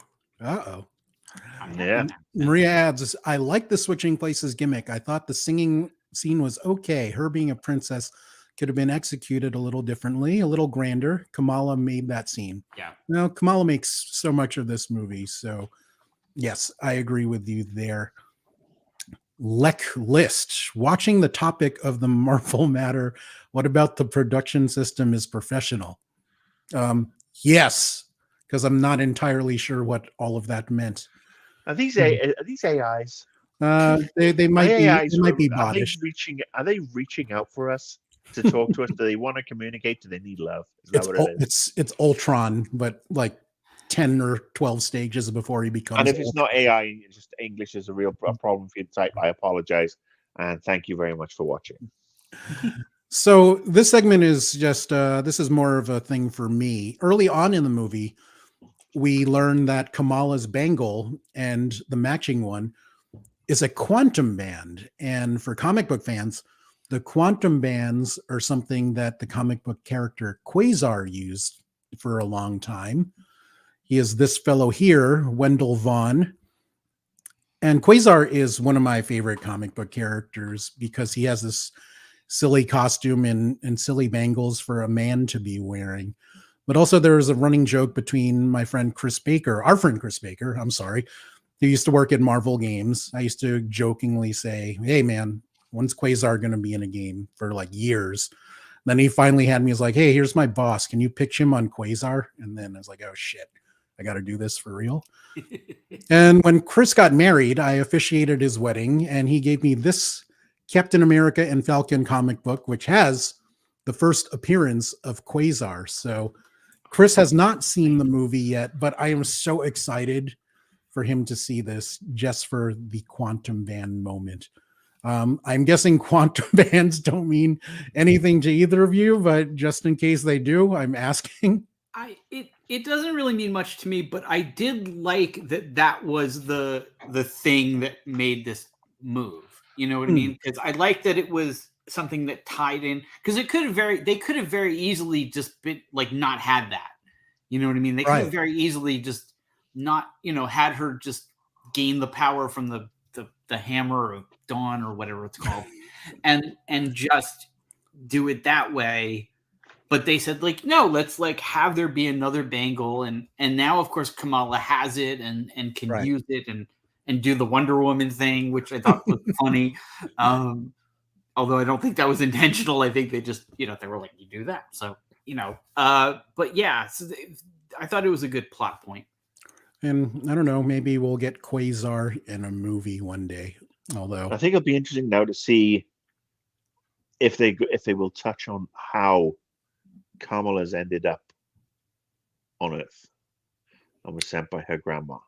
Yeah. Maria adds, I like the switching places gimmick. I thought the singing scene was okay. Her being a princess could have been executed a little differently, a little grander. Kamala made that scene. Yeah. Now, Kamala makes so much of this movie, so Yes, I agree with you there. Lech List, watching the topic of the Marvel matter. What about the production system is professional? Yes, because I'm not entirely sure what all of that meant. Are these AIs? They might be AIs they might be are they bottish. reaching out for us to talk to us? Do they want to communicate? Do they need love? Is that what it is? It's Ultron, but like 10 or 12 stages before he becomes. And if it's Ultron. not AI, it's just English is a real problem for you to type, I apologize. And thank you very much for watching. So this segment is just this is more of a thing for me. Early on in the movie, we learn that Kamala's bangle and the matching one is a quantum band. And for comic book fans, the quantum bands are something that the comic book character Quasar used for a long time. He is this fellow here, Wendell Vaughn. And Quasar is one of my favorite comic book characters because he has this silly costume and silly bangles for a man to be wearing. But also there is a running joke between my friend Chris Baker, our friend Chris Baker, I'm sorry, who used to work at Marvel Games. I used to jokingly say, hey man, when's Quasar going to be in a game, for like years? Then he finally had me as like, hey, here's my boss. Can you pitch him on Quasar? And then I was like, oh shit, I got to do this for real. And when Chris got married, I officiated his wedding and he gave me this Captain America and Falcon comic book, which has the first appearance of Quasar. So Chris has not seen the movie yet, but I am so excited for him to see this just for the quantum band moment. I'm guessing quantum bands don't mean anything to either of you, but just in case they do, I'm asking. It doesn't really mean much to me, but I did like that was the thing that made this move. You know what I mean? Because I like that it was something that tied in, because they could have very easily just been like not had that. You know what I mean? They could have very easily just not, had her just gain the power from the hammer of dawn or whatever it's called, and just do it that way. But they said like, no, let's like have there be another bangle, and now of course Kamala has it and can use it and do the Wonder Woman thing, which I thought was funny. Although I don't think that was intentional. I think they just, they were like, you do that. So, but yeah, so I thought it was a good plot point. And I don't know, maybe we'll get Quasar in a movie one day. Although I think it'll be interesting now to see if they will touch on how Kamala's ended up on Earth and was sent by her grandma.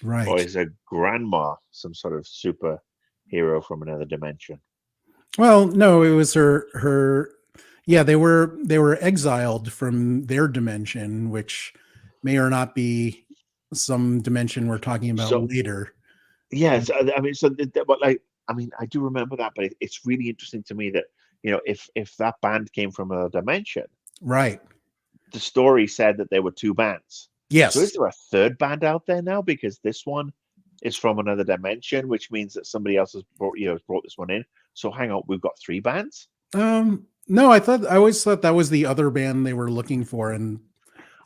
Right. Or is her grandma some sort of superhero from another dimension? Well, no, it was her. Yeah, they were exiled from their dimension, which may or not be some dimension we're talking about later. Yes, I mean, but like, I mean, I do remember that, but it's really interesting to me that if that band came from a dimension, right? The story said that there were two bands. Yes. So is there a third band out there now? Because this one is from another dimension, which means that somebody else has brought this one in. So hang on, we've got three bands. No, I always thought that was the other band they were looking for, and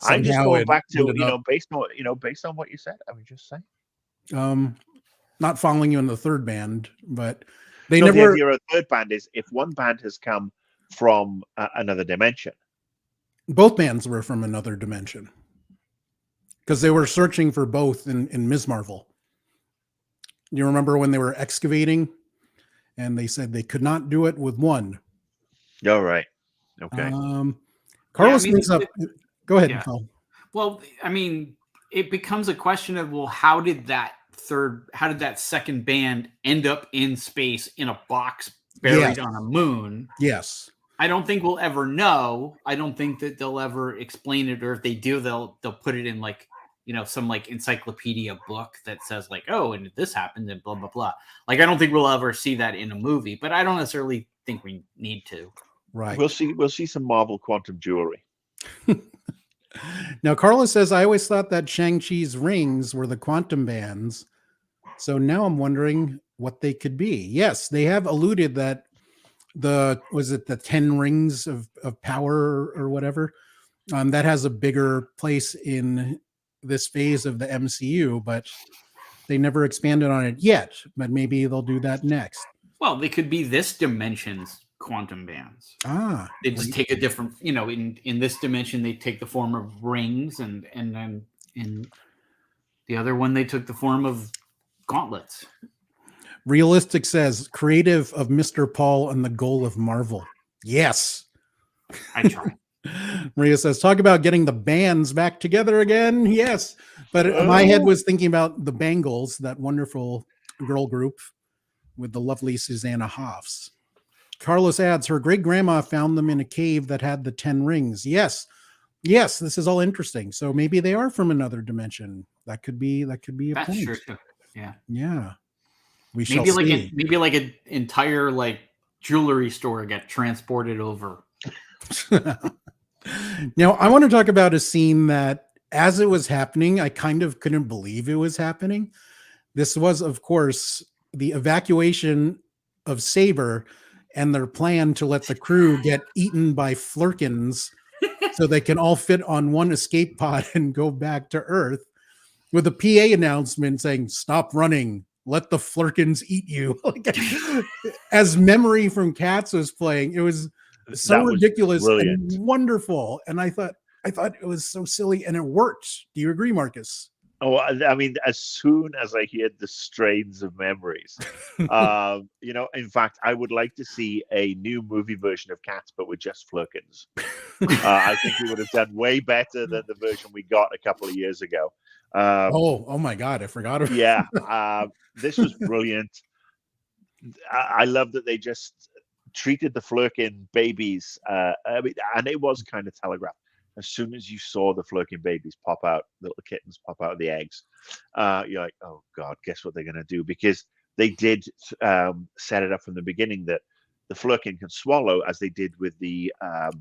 I'm just going back to based on what you said. I was just saying. Not following you in the third band, but they The never. idea of a third band is if one band has come from another dimension. Both bands were from another dimension because they were searching for both in Ms. Marvel. You remember when they were excavating and they said they could not do it with one. All right. Okay. Carlos brings up. Go ahead, Paul. Well, I mean, it becomes a question of, well, how did that second band end up in space in a box buried on a moon? Yes. I don't think we'll ever know. I don't think that they'll ever explain it, or if they do, they'll put it in like, some like encyclopedia book that says like, oh, and this happened and blah, blah, blah. Like, I don't think we'll ever see that in a movie, but I don't necessarily think we need to. Right. We'll see some Marvel quantum jewelry. Now, Carlos says, I always thought that Shang-Chi's rings were the quantum bands. So now I'm wondering what they could be. Yes, they have alluded that the 10 rings of power or whatever, that has a bigger place in this phase of the MCU, but They never expanded on it yet, but maybe they'll do that next. Well, they could be this dimension's quantum bands. They just take a different, in this dimension they take the form of rings, and then in the other one they took the form of gauntlets. Realistic says creative of Mr. Paul and the goal of Marvel. Yes. I try. Maria says, talk about getting the bands back together again. Yes. But my head was thinking about the Bangles, that wonderful girl group with the lovely Susanna Hoffs. Carlos adds, her great grandma found them in a cave that had the 10 rings. Yes. Yes. This is all interesting. So maybe they are from another dimension. That could be a That's point. true too. Yeah. Yeah. Maybe like an entire like jewelry store got transported over. Now, I want to talk about a scene that, as it was happening, I kind of couldn't believe it was happening. This was, of course, the evacuation of Saber and their plan to let the crew get eaten by flurkins so they can all fit on one escape pod and go back to Earth, with a PA announcement saying, "Stop running. Let the flurkins eat you." As Memory from Cats was playing, it was so ridiculous and wonderful. And I thought it was so silly, and it worked. Do you agree, Marcus? Oh, I mean, as soon as I heard the strains of Memories, in fact, I would like to see a new movie version of Cats, but with just flurkins. I think we would have done way better than the version we got a couple of years ago. Oh my God, I forgot about Yeah, this was brilliant. I love that they just treated the flurkin babies, and it was kind of telegraphed. As soon as you saw the flurkin babies pop out, little kittens pop out of the eggs, you're like, oh God, guess what they're going to do? Because they did set it up from the beginning that the flurkin can swallow, as they did with the bad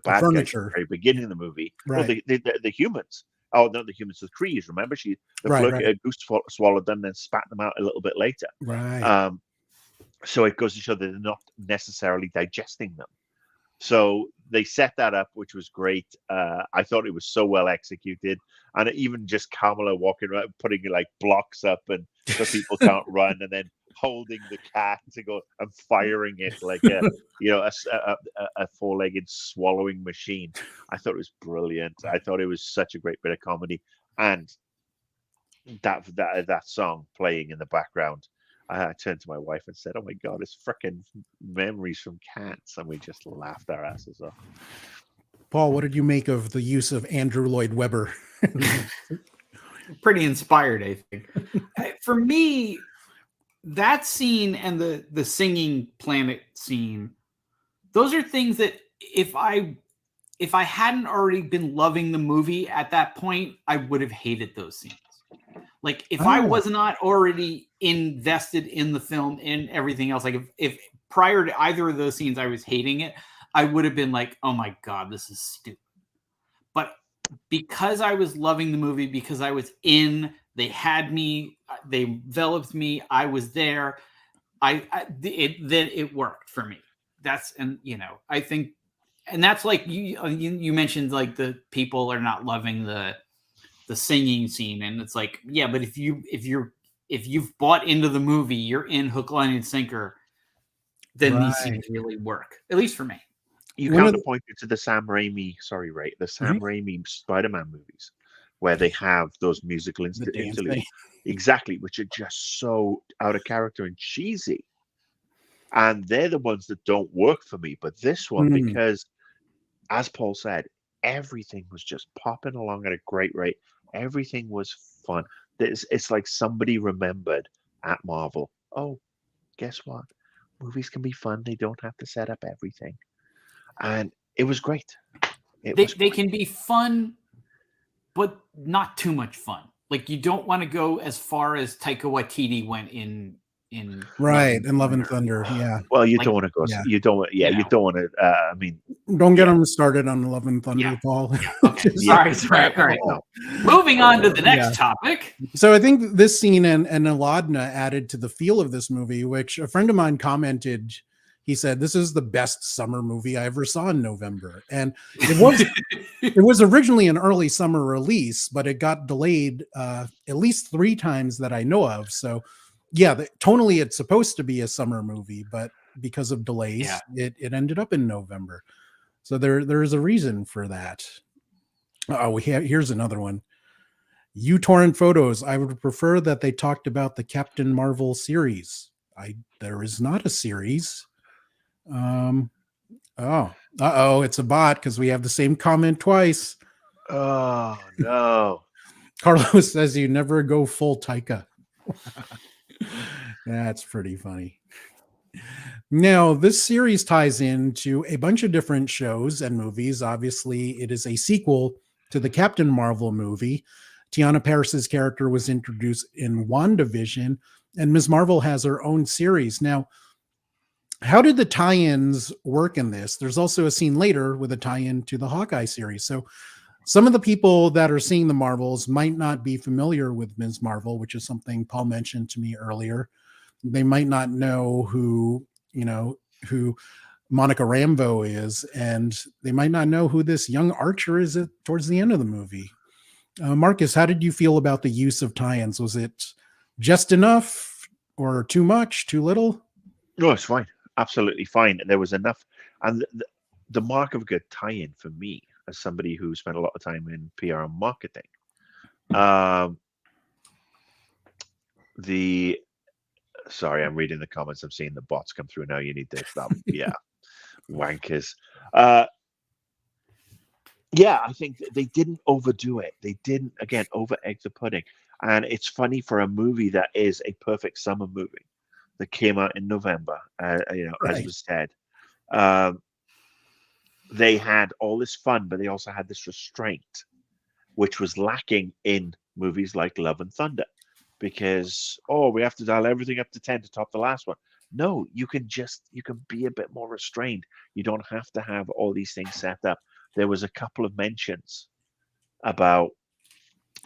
guys at the very beginning of the movie. Right. Well, the humans. Oh, not the humans, the trees. Remember, goose swallowed them, then spat them out a little bit later. Right. So it goes to show that they're not necessarily digesting them. So they set that up, which was great. I thought it was so well executed, and even just Kamala walking around, putting like blocks up, and so people can't run, and then holding the cat to go and firing it like a four-legged swallowing machine. I thought it was brilliant. I thought it was such a great bit of comedy, and that song playing in the background. I turned to my wife and said, "Oh my God, it's freaking Memories from Cats," and we just laughed our asses off. Paul, what did you make of the use of Andrew Lloyd Webber? Pretty inspired, I think. For me, that scene and the singing planet scene, those are things that if I hadn't already been loving the movie at that point, I would have hated those scenes. Like if I was not already invested in the film and everything else, like if prior to either of those scenes I was hating it, I would have been like, oh my God, this is stupid. But because I was loving the movie, because I was they had me, they enveloped me, I was there, it worked for me. I think, and that's like you mentioned, like the people are not loving the singing scene, and it's like, yeah, but if you've bought into the movie, you're in hook, line, and sinker, then these scenes really work, at least for me. You counterpointed to the Sam Raimi Raimi Spider-Man movies, where they have those musical interludes, exactly, which are just so out of character and cheesy, and they're the ones that don't work for me. But this one, because, as Paul said, everything was just popping along at a great rate. Everything was fun. It's like somebody remembered at Marvel, oh, guess what? Movies can be fun. They don't have to set up everything. And it was great. They can be fun, but not too much fun. Like, you don't want to go as far as Taika Waititi went in Love and Thunder. Yeah. Well, you don't want to go. Yeah. You don't. Yeah, you don't want to. I mean, don't get them started on Love and Thunder, Paul. Okay. Sorry. All right. No. Moving on to the next topic. So I think this scene and Aladna added to the feel of this movie, which a friend of mine commented. he said, "This is the best summer movie I ever saw in November." And it was originally an early summer release, but it got delayed at least 3 times that I know of. So yeah, tonally it's supposed to be a summer movie, but because of delays, it ended up in November. So there is a reason for that. Oh, here's another one. uTorrent photos. I would prefer that they talked about the Captain Marvel series. There is not a series. It's a bot because we have the same comment twice. Oh no. Carlos says you never go full Taika. That's pretty funny. Now, this series ties into a bunch of different shows and movies. Obviously, it is a sequel to the Captain Marvel movie. Tiana Paris's character was introduced in WandaVision, and Ms. Marvel has her own series. Now, how did the tie-ins work in this? There's also a scene later with a tie-in to the Hawkeye series. So some of the people that are seeing the Marvels might not be familiar with Ms. Marvel, which is something Paul mentioned to me earlier. They might not know who Monica Rambeau is, and they might not know who this young Archer is towards the end of the movie. Marcus, how did you feel about the use of tie-ins? Was it just enough or too much, too little? No, it's fine. Absolutely fine. There was enough. And the mark of a good tie-in for me, as somebody who spent a lot of time in PR and marketing, sorry, I'm reading the comments. I'm seeing the bots come through now. You need this. Yeah. Wankers. Yeah, I think they didn't overdo it. They didn't, again, over egg the pudding. And it's funny for a movie that is a perfect summer movie that came out in November, right. As was said. They had all this fun, but they also had this restraint, which was lacking in movies like Love and Thunder. Because, we have to dial everything up to 10 to top the last one. No, you can be a bit more restrained. You don't have to have all these things set up. There was a couple of mentions about,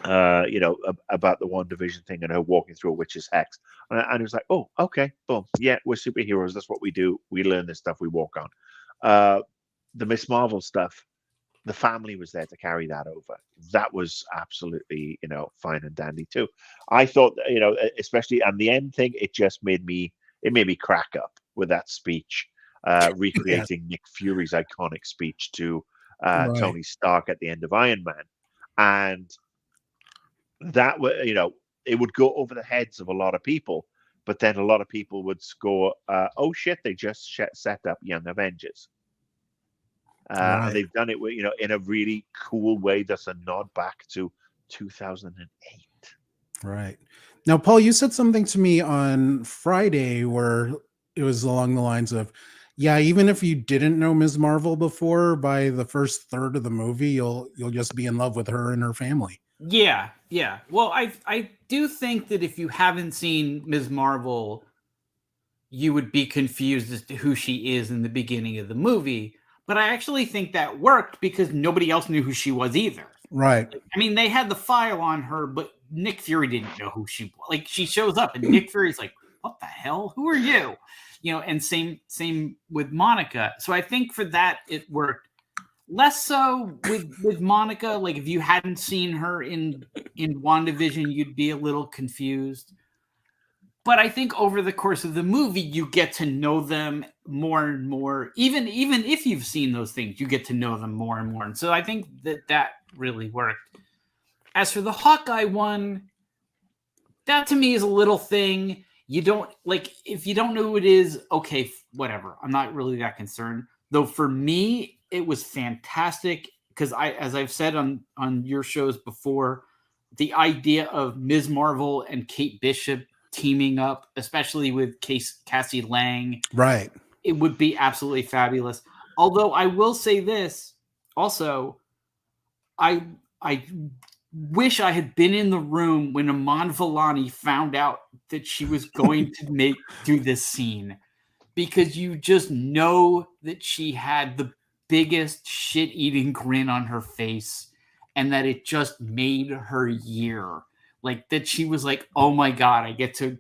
about the WandaVision thing and her walking through a witch's hex. And it was like, oh, okay, boom. Yeah, we're superheroes. That's what we do. We learn this stuff. We walk on. The Miss Marvel stuff, the family was there to carry that over. That was absolutely, fine and dandy too. I thought, especially on the end thing, it just made me crack up with that speech, recreating Nick Fury's iconic speech to Tony Stark at the end of Iron Man. And that, it would go over the heads of a lot of people, but then a lot of people would score, oh shit, they just set up Young Avengers. And they've done it with, in a really cool way. That's a nod back to 2008. Right. Now, Paul, you said something to me on Friday where it was along the lines of, yeah, even if you didn't know Ms. Marvel before, by the first third of the movie, you'll just be in love with her and her family. Yeah. Well, I do think that if you haven't seen Ms. Marvel, you would be confused as to who she is in the beginning of the movie. But I actually think that worked because nobody else knew who she was either. Right. I mean, they had the file on her, but Nick Fury didn't know who she was. Like, she shows up and Nick Fury's like, what the hell? Who are you? And same with Monica. So I think for that, it worked. Less so with Monica. Like, if you hadn't seen her in WandaVision, you'd be a little confused. But I think over the course of the movie, you get to know them more and more. Even if you've seen those things, you get to know them more and more. And so I think that really worked. As for the Hawkeye one, that to me is a little thing. You don't, like, if you don't know who it is, okay, whatever. I'm not really that concerned. Though for me, it was fantastic because as I've said on your shows before, the idea of Ms. Marvel and Kate Bishop teaming up, especially with Cassie Lang, right, it would be absolutely fabulous. Although I will say this also, I wish I had been in the room when Iman Vellani found out that she was going to do this scene, because you just know that she had the biggest shit-eating grin on her face and that it just made her year. Like, that she was like, oh my God, I get to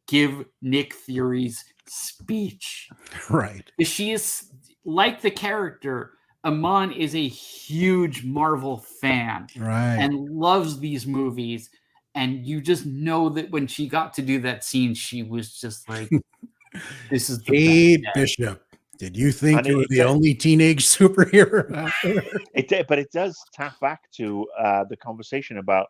give Nick Fury's speech. Right. She is like the character. Amon is a huge Marvel fan and loves these movies. And you just know that when she got to do that scene, she was just like, this is the Kate best. Bishop. Did you think you were the only teenage superhero out there? But it does tap back to the conversation about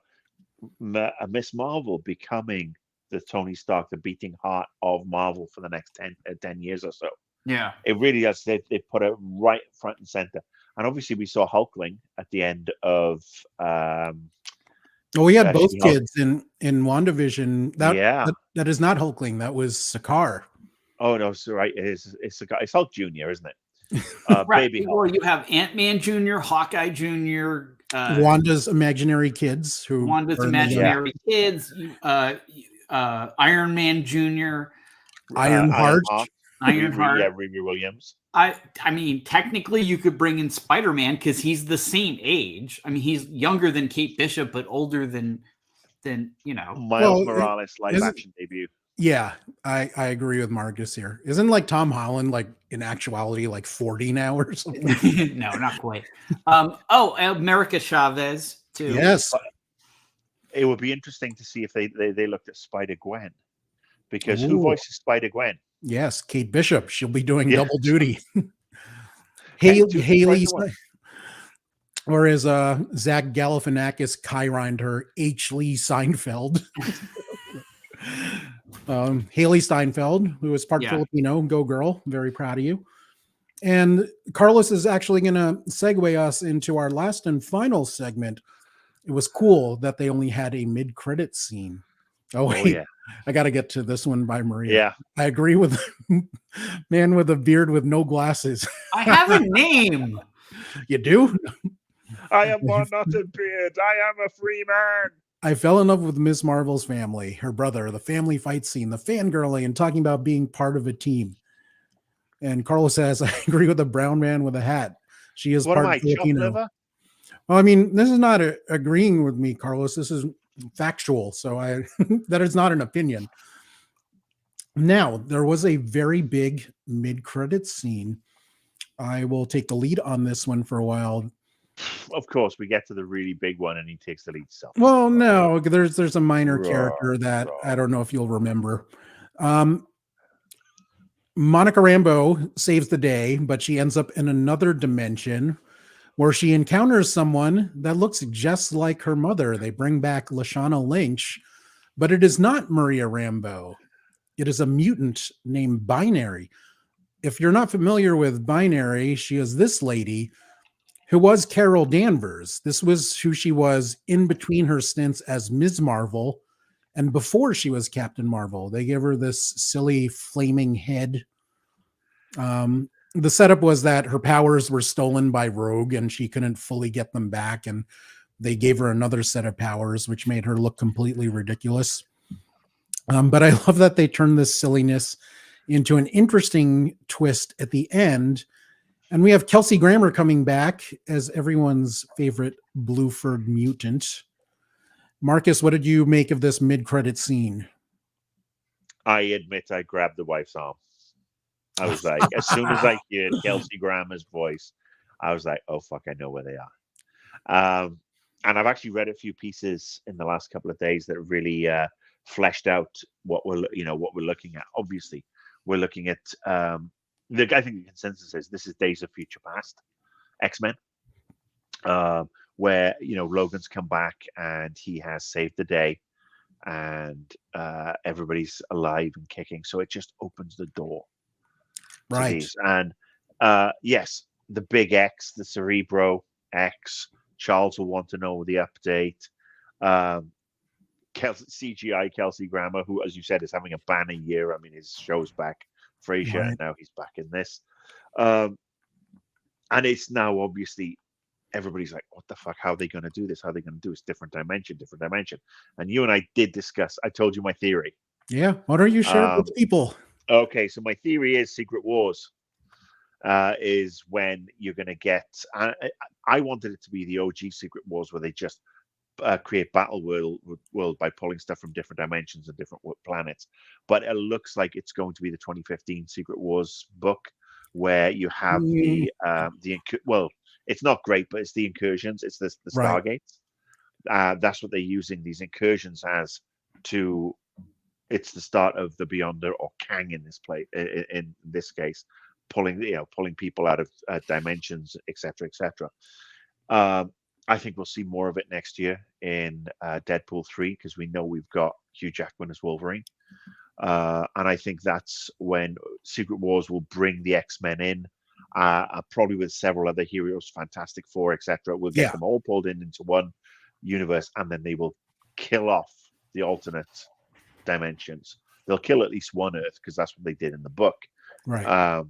Miss Marvel becoming the Tony Stark, the beating heart of Marvel for the next 10 years or so. Yeah. It really does. They put it right front and center. And obviously we saw Hulkling at the end of... well, we had both kids in WandaVision. That is not Hulkling. That was Sakaar. Oh, no, so right. It's Hulk Jr., isn't it? Right. Baby Well, Hulk. you have Ant-Man Jr., Hawkeye Jr., Wanda's imaginary kids. Wanda's imaginary kids, Iron Man Jr., Ironheart. Ironheart. Yeah, Riri Williams. I mean, technically, you could bring in Spider-Man because he's the same age. I mean, he's younger than Kate Bishop, but older than Miles Morales live action debut. Yeah, I agree with Marcus here. Isn't like Tom Holland like in actuality like 40 now or something? No, not quite. America Chavez too. Yes. But it would be interesting to see if they looked at Spider-Gwen, because who voices Spider-Gwen? Yes, Kate Bishop. She'll be doing double duty. Haley, or as Zach Galifianakis Chironed her, H. Lee Seinfeld. Haley Steinfeld, who is part Filipino. Go girl. Very proud of you. And Carlos is actually going to segue us into our last and final segment. It was cool that they only had a mid-credit scene. Oh yeah. I got to get to this one by Maria. Yeah. I agree with man with a beard with no glasses. I have a name. You do? I am one, not a beard. I am a free man. I fell in love with Miss Marvel's family, her brother, the family fight scene, the fangirling, and talking about being part of a team. And Carlos says, I agree with the brown man with a hat. She is part Filipino. Well, I mean, this is not agreeing with me, Carlos. This is factual. So that is not an opinion. Now, there was a very big mid-credits scene. I will take the lead on this one for a while. Of course, we get to the really big one, and he takes the lead stuff. Well, no, there's a minor character that I don't know if you'll remember. Monica Rambeau saves the day, but she ends up in another dimension where she encounters someone that looks just like her mother. They bring back Lashana Lynch, but it is not Maria Rambeau. It is a mutant named Binary. If you're not familiar with Binary, she is this lady who was Carol Danvers. This was who she was in between her stints as Ms. Marvel and before she was Captain Marvel. They gave her this silly flaming head. The setup was that her powers were stolen by Rogue and she couldn't fully get them back. And they gave her another set of powers, which made her look completely ridiculous. But I love that they turned this silliness into an interesting twist at the end. And we have Kelsey Grammer coming back as everyone's favorite Bluford mutant. Marcus, what did you make of this mid-credit scene? I admit I grabbed the wife's arm. I was like, as soon as I heard Kelsey Grammer's voice, I was like, oh, fuck, I know where they are. And I've actually read a few pieces in the last couple of days that really fleshed out what we're looking at. Obviously, we're looking at... I think the consensus is this is Days of Future Past, X-Men, where Logan's come back and he has saved the day, and everybody's alive and kicking. So it just opens the door, right? And yes, the big X, the Cerebro X. Charles will want to know the update. CGI Kelsey Grammer, who, as you said, is having a banner year. I mean, his show's back. Frasier, and now he's back in this. And it's now obviously everybody's like, what the fuck? How are they going to do this? How are they going to do this? Different dimension. And you and I did discuss, I told you my theory. Yeah. Why don't you share it with people? Okay. So my theory is Secret Wars is when you're going to get, I wanted it to be the OG Secret Wars where they just create battle world by pulling stuff from different dimensions and different planets. But it looks like it's going to be the 2015 Secret Wars book, where you have well, it's not great, but it's the incursions, it's the Right. Stargates. That's what they're using these incursions as to. It's the start of the Beyonder, or Kang in this case, pulling people out of dimensions, etc., etc. I think we'll see more of it next year in Deadpool 3, because we know we've got Hugh Jackman as Wolverine. And I think that's when Secret Wars will bring the X-Men in, probably with several other heroes, Fantastic Four, etc. We'll get them all pulled into one universe, and then they will kill off the alternate dimensions. They'll kill at least one Earth, because that's what they did in the book. Right.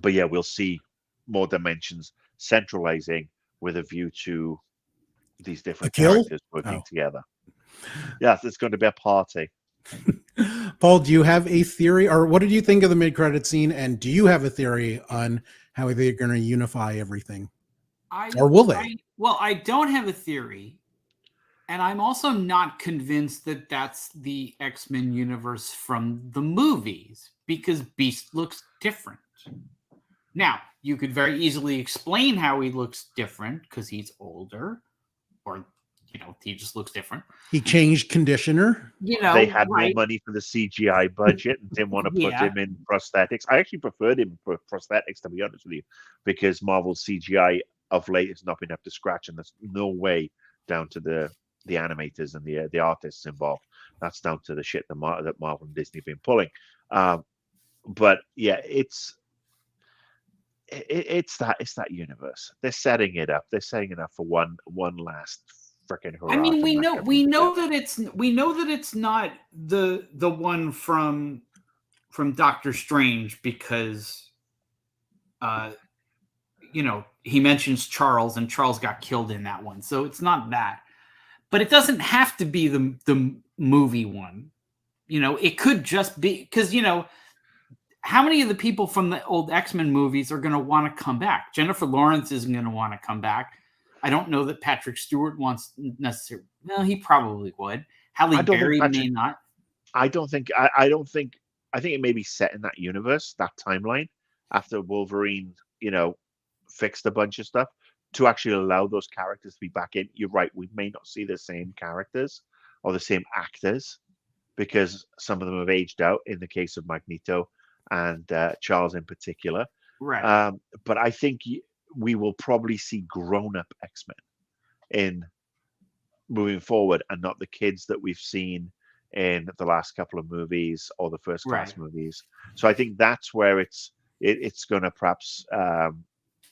But yeah, we'll see more dimensions centralizing with a view to these different characters working together. Yes, it's going to be a party. Paul, do you have a theory, or what did you think of the mid-credit scene? And do you have a theory on how they're going to unify everything? Or will they? I don't have a theory. And I'm also not convinced that that's the X-Men universe from the movies, because Beast looks different. Now, you could very easily explain how he looks different, because he's older, or, he just looks different. He changed conditioner. They had more money for the CGI budget and didn't want to put him in prosthetics. I actually preferred him for prosthetics, to be honest with you, because Marvel's CGI of late has not been up to scratch, and there's no way down to the animators and the artists involved. That's down to the shit that Marvel and Disney have been pulling. But yeah, it's that universe. They're setting it up. They're setting it up for one last freaking hurrah. I mean, we know that it's not the one from Doctor Strange, because he mentions Charles, and Charles got killed in that one, so it's not that. But it doesn't have to be the movie one. It could just be, because how many of the people from the old X-Men movies are going to want to come back? Jennifer Lawrence isn't going to want to come back. I don't know that Patrick Stewart wants necessarily. Well, he probably would. Halle Berry may not. I think it may be set in that universe, that timeline, after Wolverine, fixed a bunch of stuff, to actually allow those characters to be back in. You're right. We may not see the same characters or the same actors, because some of them have aged out in the case of Magneto and Charles in particular. Right. But I think we will probably see grown-up X-Men in moving forward, and not the kids that we've seen in the last couple of movies or the first class movies. So I think that's where it's going to perhaps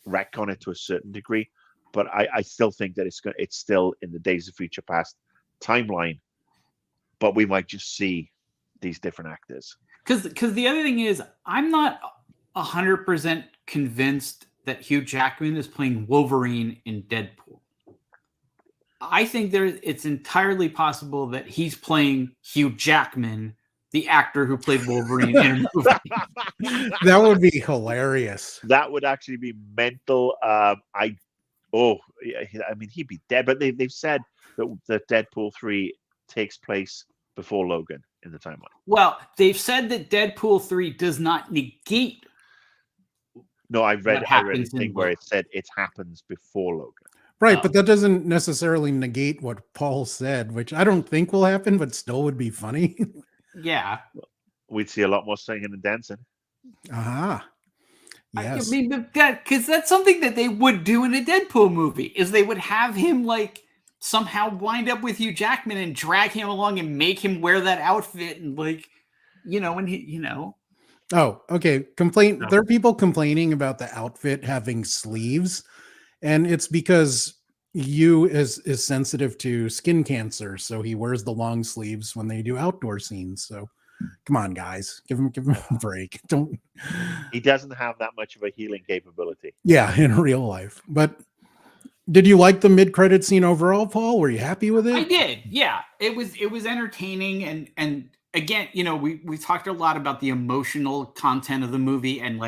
retcon it to a certain degree. But I still think that it's still in the Days of Future Past timeline, but we might just see these different actors. Because the other thing is, I'm not 100% convinced that Hugh Jackman is playing Wolverine in Deadpool. I think it's entirely possible that he's playing Hugh Jackman, the actor who played Wolverine in a movie. That would be hilarious. That would actually be mental. I mean, he'd be dead. But they've said that Deadpool 3 takes place before Logan in the timeline. Well, they've said that Deadpool 3 does not negate. No, I read a thing where it said it happens before Logan. Right, but that doesn't necessarily negate what Paul said, which I don't think will happen, but still would be funny. Yeah. We'd see a lot more singing and dancing. Aha. Yes. I mean, because that's something that they would do in a Deadpool movie, is they would have him somehow wind up with Hugh Jackman and drag him along and make him wear that outfit, and Oh, okay. There are people complaining about the outfit having sleeves, and it's because Hugh is sensitive to skin cancer, so he wears the long sleeves when they do outdoor scenes. So come on, guys, give him a break. He doesn't have that much of a healing capability. Yeah, in real life. But did you like the mid-credit scene overall, Paul? Were you happy with it? I did. Yeah, it was entertaining, and again, we talked a lot about the emotional content of the movie, and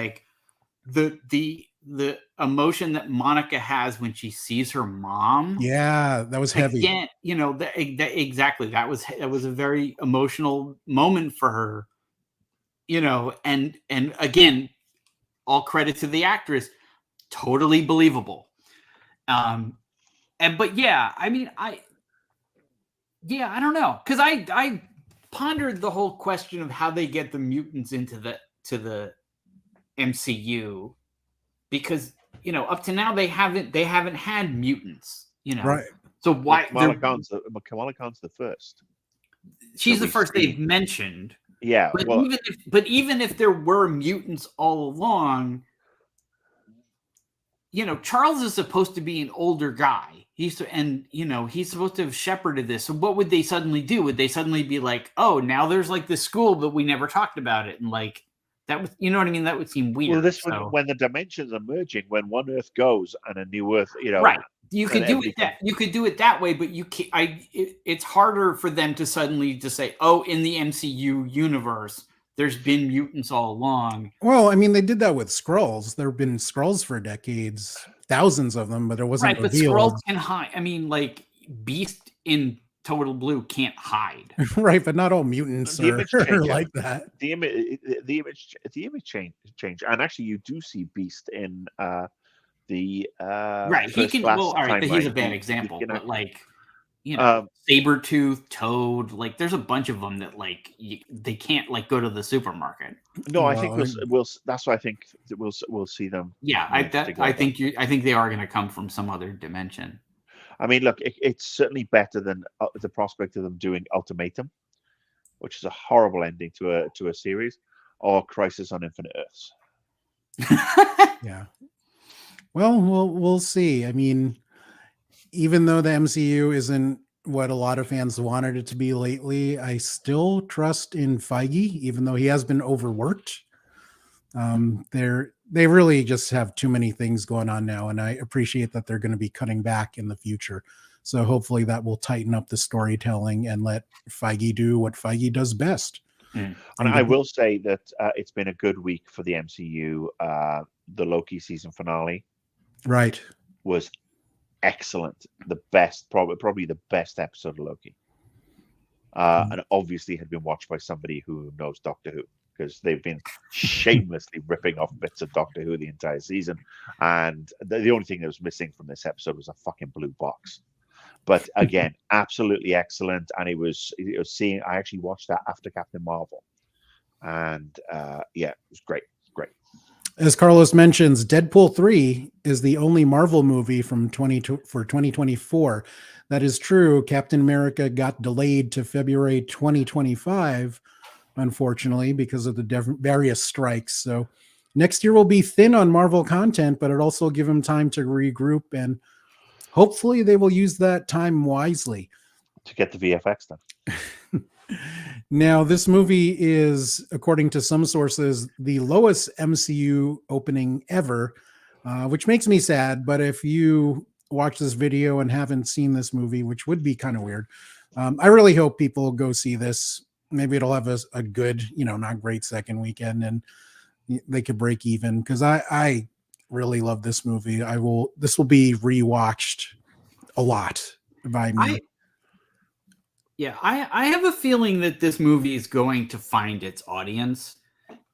the the emotion that Monica has when she sees her mom. Yeah, that was heavy. Again, exactly. That was a very emotional moment for her. And again, all credit to the actress, totally believable. But yeah, I mean, I don't know, because I pondered the whole question of how they get the mutants into the MCU, because up to now they haven't had mutants, Right. So why Kamala Khan's the first. She's the first they've mentioned. Yeah, but even if there were mutants all along, Charles is supposed to be an older guy. He's supposed to have shepherded this. So what would they suddenly do? Would they suddenly be like, oh, now there's like this school, but we never talked about it, and like that was, you know what I mean? That would seem weird. Well, when the dimensions are merging, when one Earth goes and a new Earth, right? You could do it that you could do it that way, but you can't. It's harder for them to suddenly just say, "Oh, in the MCU universe, there's been mutants all along." Well, I mean, they did that with Skrulls. There have been Skrulls for decades, thousands of them, but it wasn't revealed. But Skrulls can hide. I mean, like Beast in Total Blue can't hide. Right, but not all mutants are like that. The image change, and actually, you do see Beast in the right. He can. Well, all right, but he's a bad example. But like, Sabretooth, Toad, like there's a bunch of them that like they can't like go to the supermarket. No, I think we'll. That's why I think we'll see them. Yeah, I think they are going to come from some other dimension. I mean, look, it's certainly better than the prospect of them doing Ultimatum, which is a horrible ending to a series, or Crisis on Infinite Earths. Yeah. Well, we'll see. I mean, even though the MCU isn't what a lot of fans wanted it to be lately, I still trust in Feige, even though he has been overworked. They really just have too many things going on now, and I appreciate that they're going to be cutting back in the future. So hopefully that will tighten up the storytelling and let Feige do what Feige does best. And I will say that it's been a good week for the MCU. The Loki season finale, right, was excellent. The best, probably the best episode of Loki, and obviously had been watched by somebody who knows Doctor Who, because they've been shamelessly ripping off bits of Doctor Who the entire season, and the only thing that was missing from this episode was a fucking blue box. But again, absolutely excellent, and it was seeing. I actually watched that after Captain Marvel, and yeah, it was great. As Carlos mentions, Deadpool 3 is the only Marvel movie for 2024. That is true. Captain America got delayed to February 2025, unfortunately, because of the various strikes. So next year will be thin on Marvel content, but it also will give them time to regroup, and hopefully they will use that time wisely to get the VFX done. Now, this movie is, according to some sources, the lowest MCU opening ever, which makes me sad. But if you watch this video and haven't seen this movie, which would be kind of weird, I really hope people go see this. Maybe it'll have a good, not great second weekend, and they could break even, because I really love this movie. This will be rewatched a lot by me. Yeah, I have a feeling that this movie is going to find its audience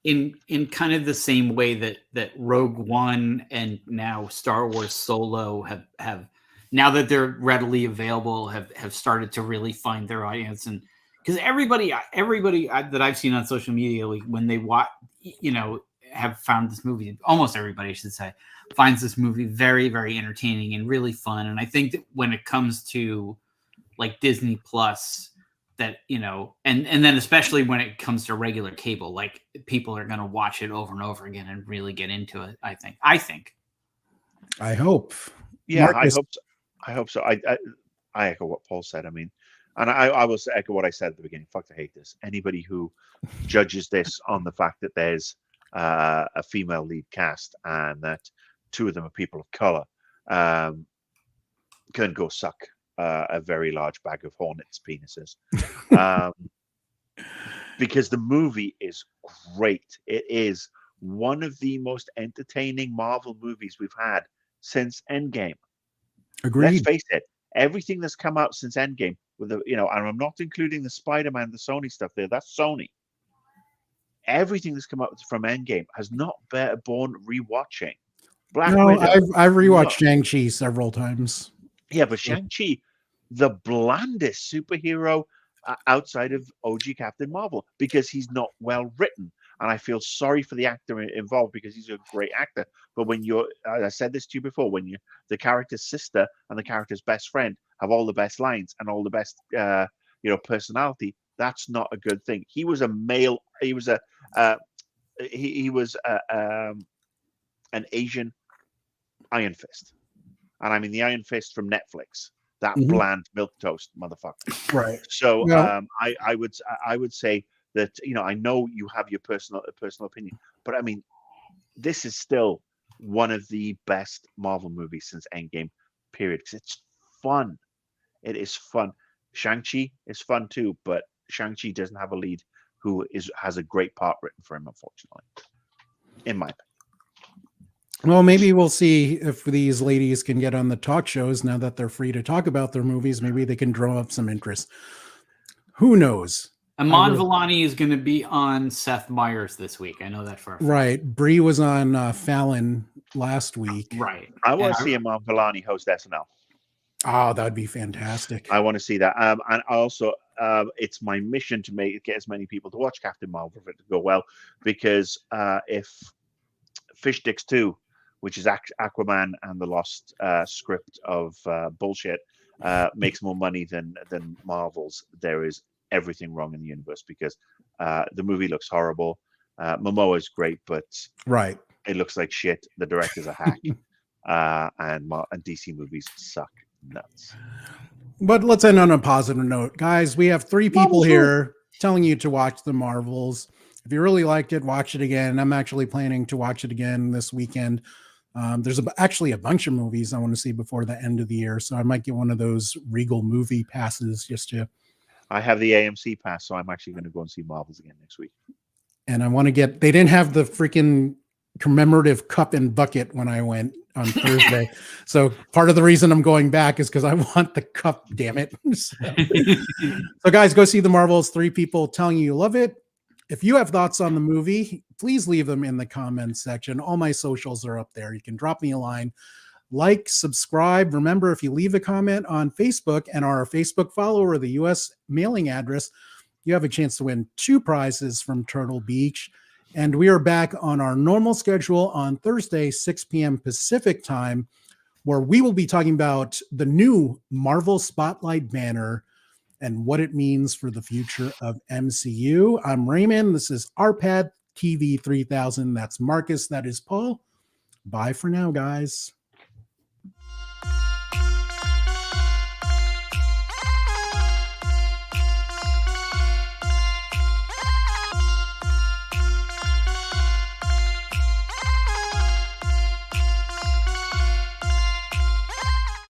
in kind of the same way that Rogue One and now Star Wars Solo have now that they're readily available have started to really find their audience. And because everybody that I've seen on social media, like when they watch, have found this movie, almost everybody, I should say, finds this movie very, very entertaining and really fun. And I think that when it comes to like Disney Plus, that and then especially when it comes to regular cable, like people are going to watch it over and over again and really get into it. I think I hope. Yeah, Marcus. I hope so. I echo what Paul said. I mean, and I will echo what I said at the beginning. Fuck, I hate this. Anybody who judges this on the fact that there's a female lead cast and that two of them are people of color can go suck a very large bag of hornets' penises, because the movie is great. It is one of the most entertaining Marvel movies we've had since Endgame. Agreed. Let's face it, everything that's come out since Endgame, with the, you know, and I'm not including the Spider-Man, the Sony stuff there, that's Sony. Everything that's come out from Endgame has not borne rewatching. Black No, Widow. I've rewatched Shang-Chi several times. Yeah, but Shang-Chi, the blandest superhero outside of OG Captain Marvel, because he's not well written. And I feel sorry for the actor involved, because he's a great actor. But when you're, I said this to you before, when you the character's sister and the character's best friend have all the best lines and all the best, personality, that's not a good thing. He was a male. He was an Asian Iron Fist, and I mean the Iron Fist from Netflix. That bland milquetoast motherfucker. Right. So Yeah. I would say that, I know you have your personal opinion, but I mean, this is still one of the best Marvel movies since Endgame, period. Because it's fun. It is fun. Shang-Chi is fun too, but Shang-Chi doesn't have a lead who has a great part written for him, unfortunately, in my opinion. Well, maybe we'll see if these ladies can get on the talk shows now that they're free to talk about their movies. Maybe they can draw up some interest. Who knows? Amon Villani is going to be on Seth Meyers this week. I know that for a fact. Right. Brie was on Fallon last week. Right. I want to see Amon Villani host SNL. Oh, that would be fantastic. I want to see that. And also, it's my mission to get as many people to watch Captain Marvel for it to go well, because if Fish Dicks 2, which is Aquaman and the Lost script of bullshit, makes more money than Marvel's, there is everything wrong in the universe, because the movie looks horrible. Momoa is great, but right, it looks like shit. The director's a hack, and DC movies suck nuts. But let's end on a positive note, guys. We have 3 people here telling you to watch the Marvels. If you really liked it, watch it again. I'm actually planning to watch it again this weekend. There's actually a bunch of movies I want to see before the end of the year, so I might get one of those Regal movie passes just to. I have the AMC pass, so I'm actually going to go and see Marvels again next week. And I want to get. They didn't have the freaking commemorative cup and bucket when I went on Thursday, so part of the reason I'm going back is because I want the cup. Damn it! So guys, go see the Marvels. 3 people telling you love it. If you have thoughts on the movie, please leave them in the comments section. All my socials are up there. You can drop me a line, like, subscribe. Remember, if you leave a comment on Facebook and are a Facebook follower of the U.S. mailing address, you have a chance to win 2 prizes from Turtle Beach. And we are back on our normal schedule on Thursday, 6 p.m. Pacific time, where we will be talking about the new Marvel Spotlight banner and what it means for the future of MCU. I'm Raymond. This is RPadTV 3000. That's Marcus. That is Paul. Bye for now, guys.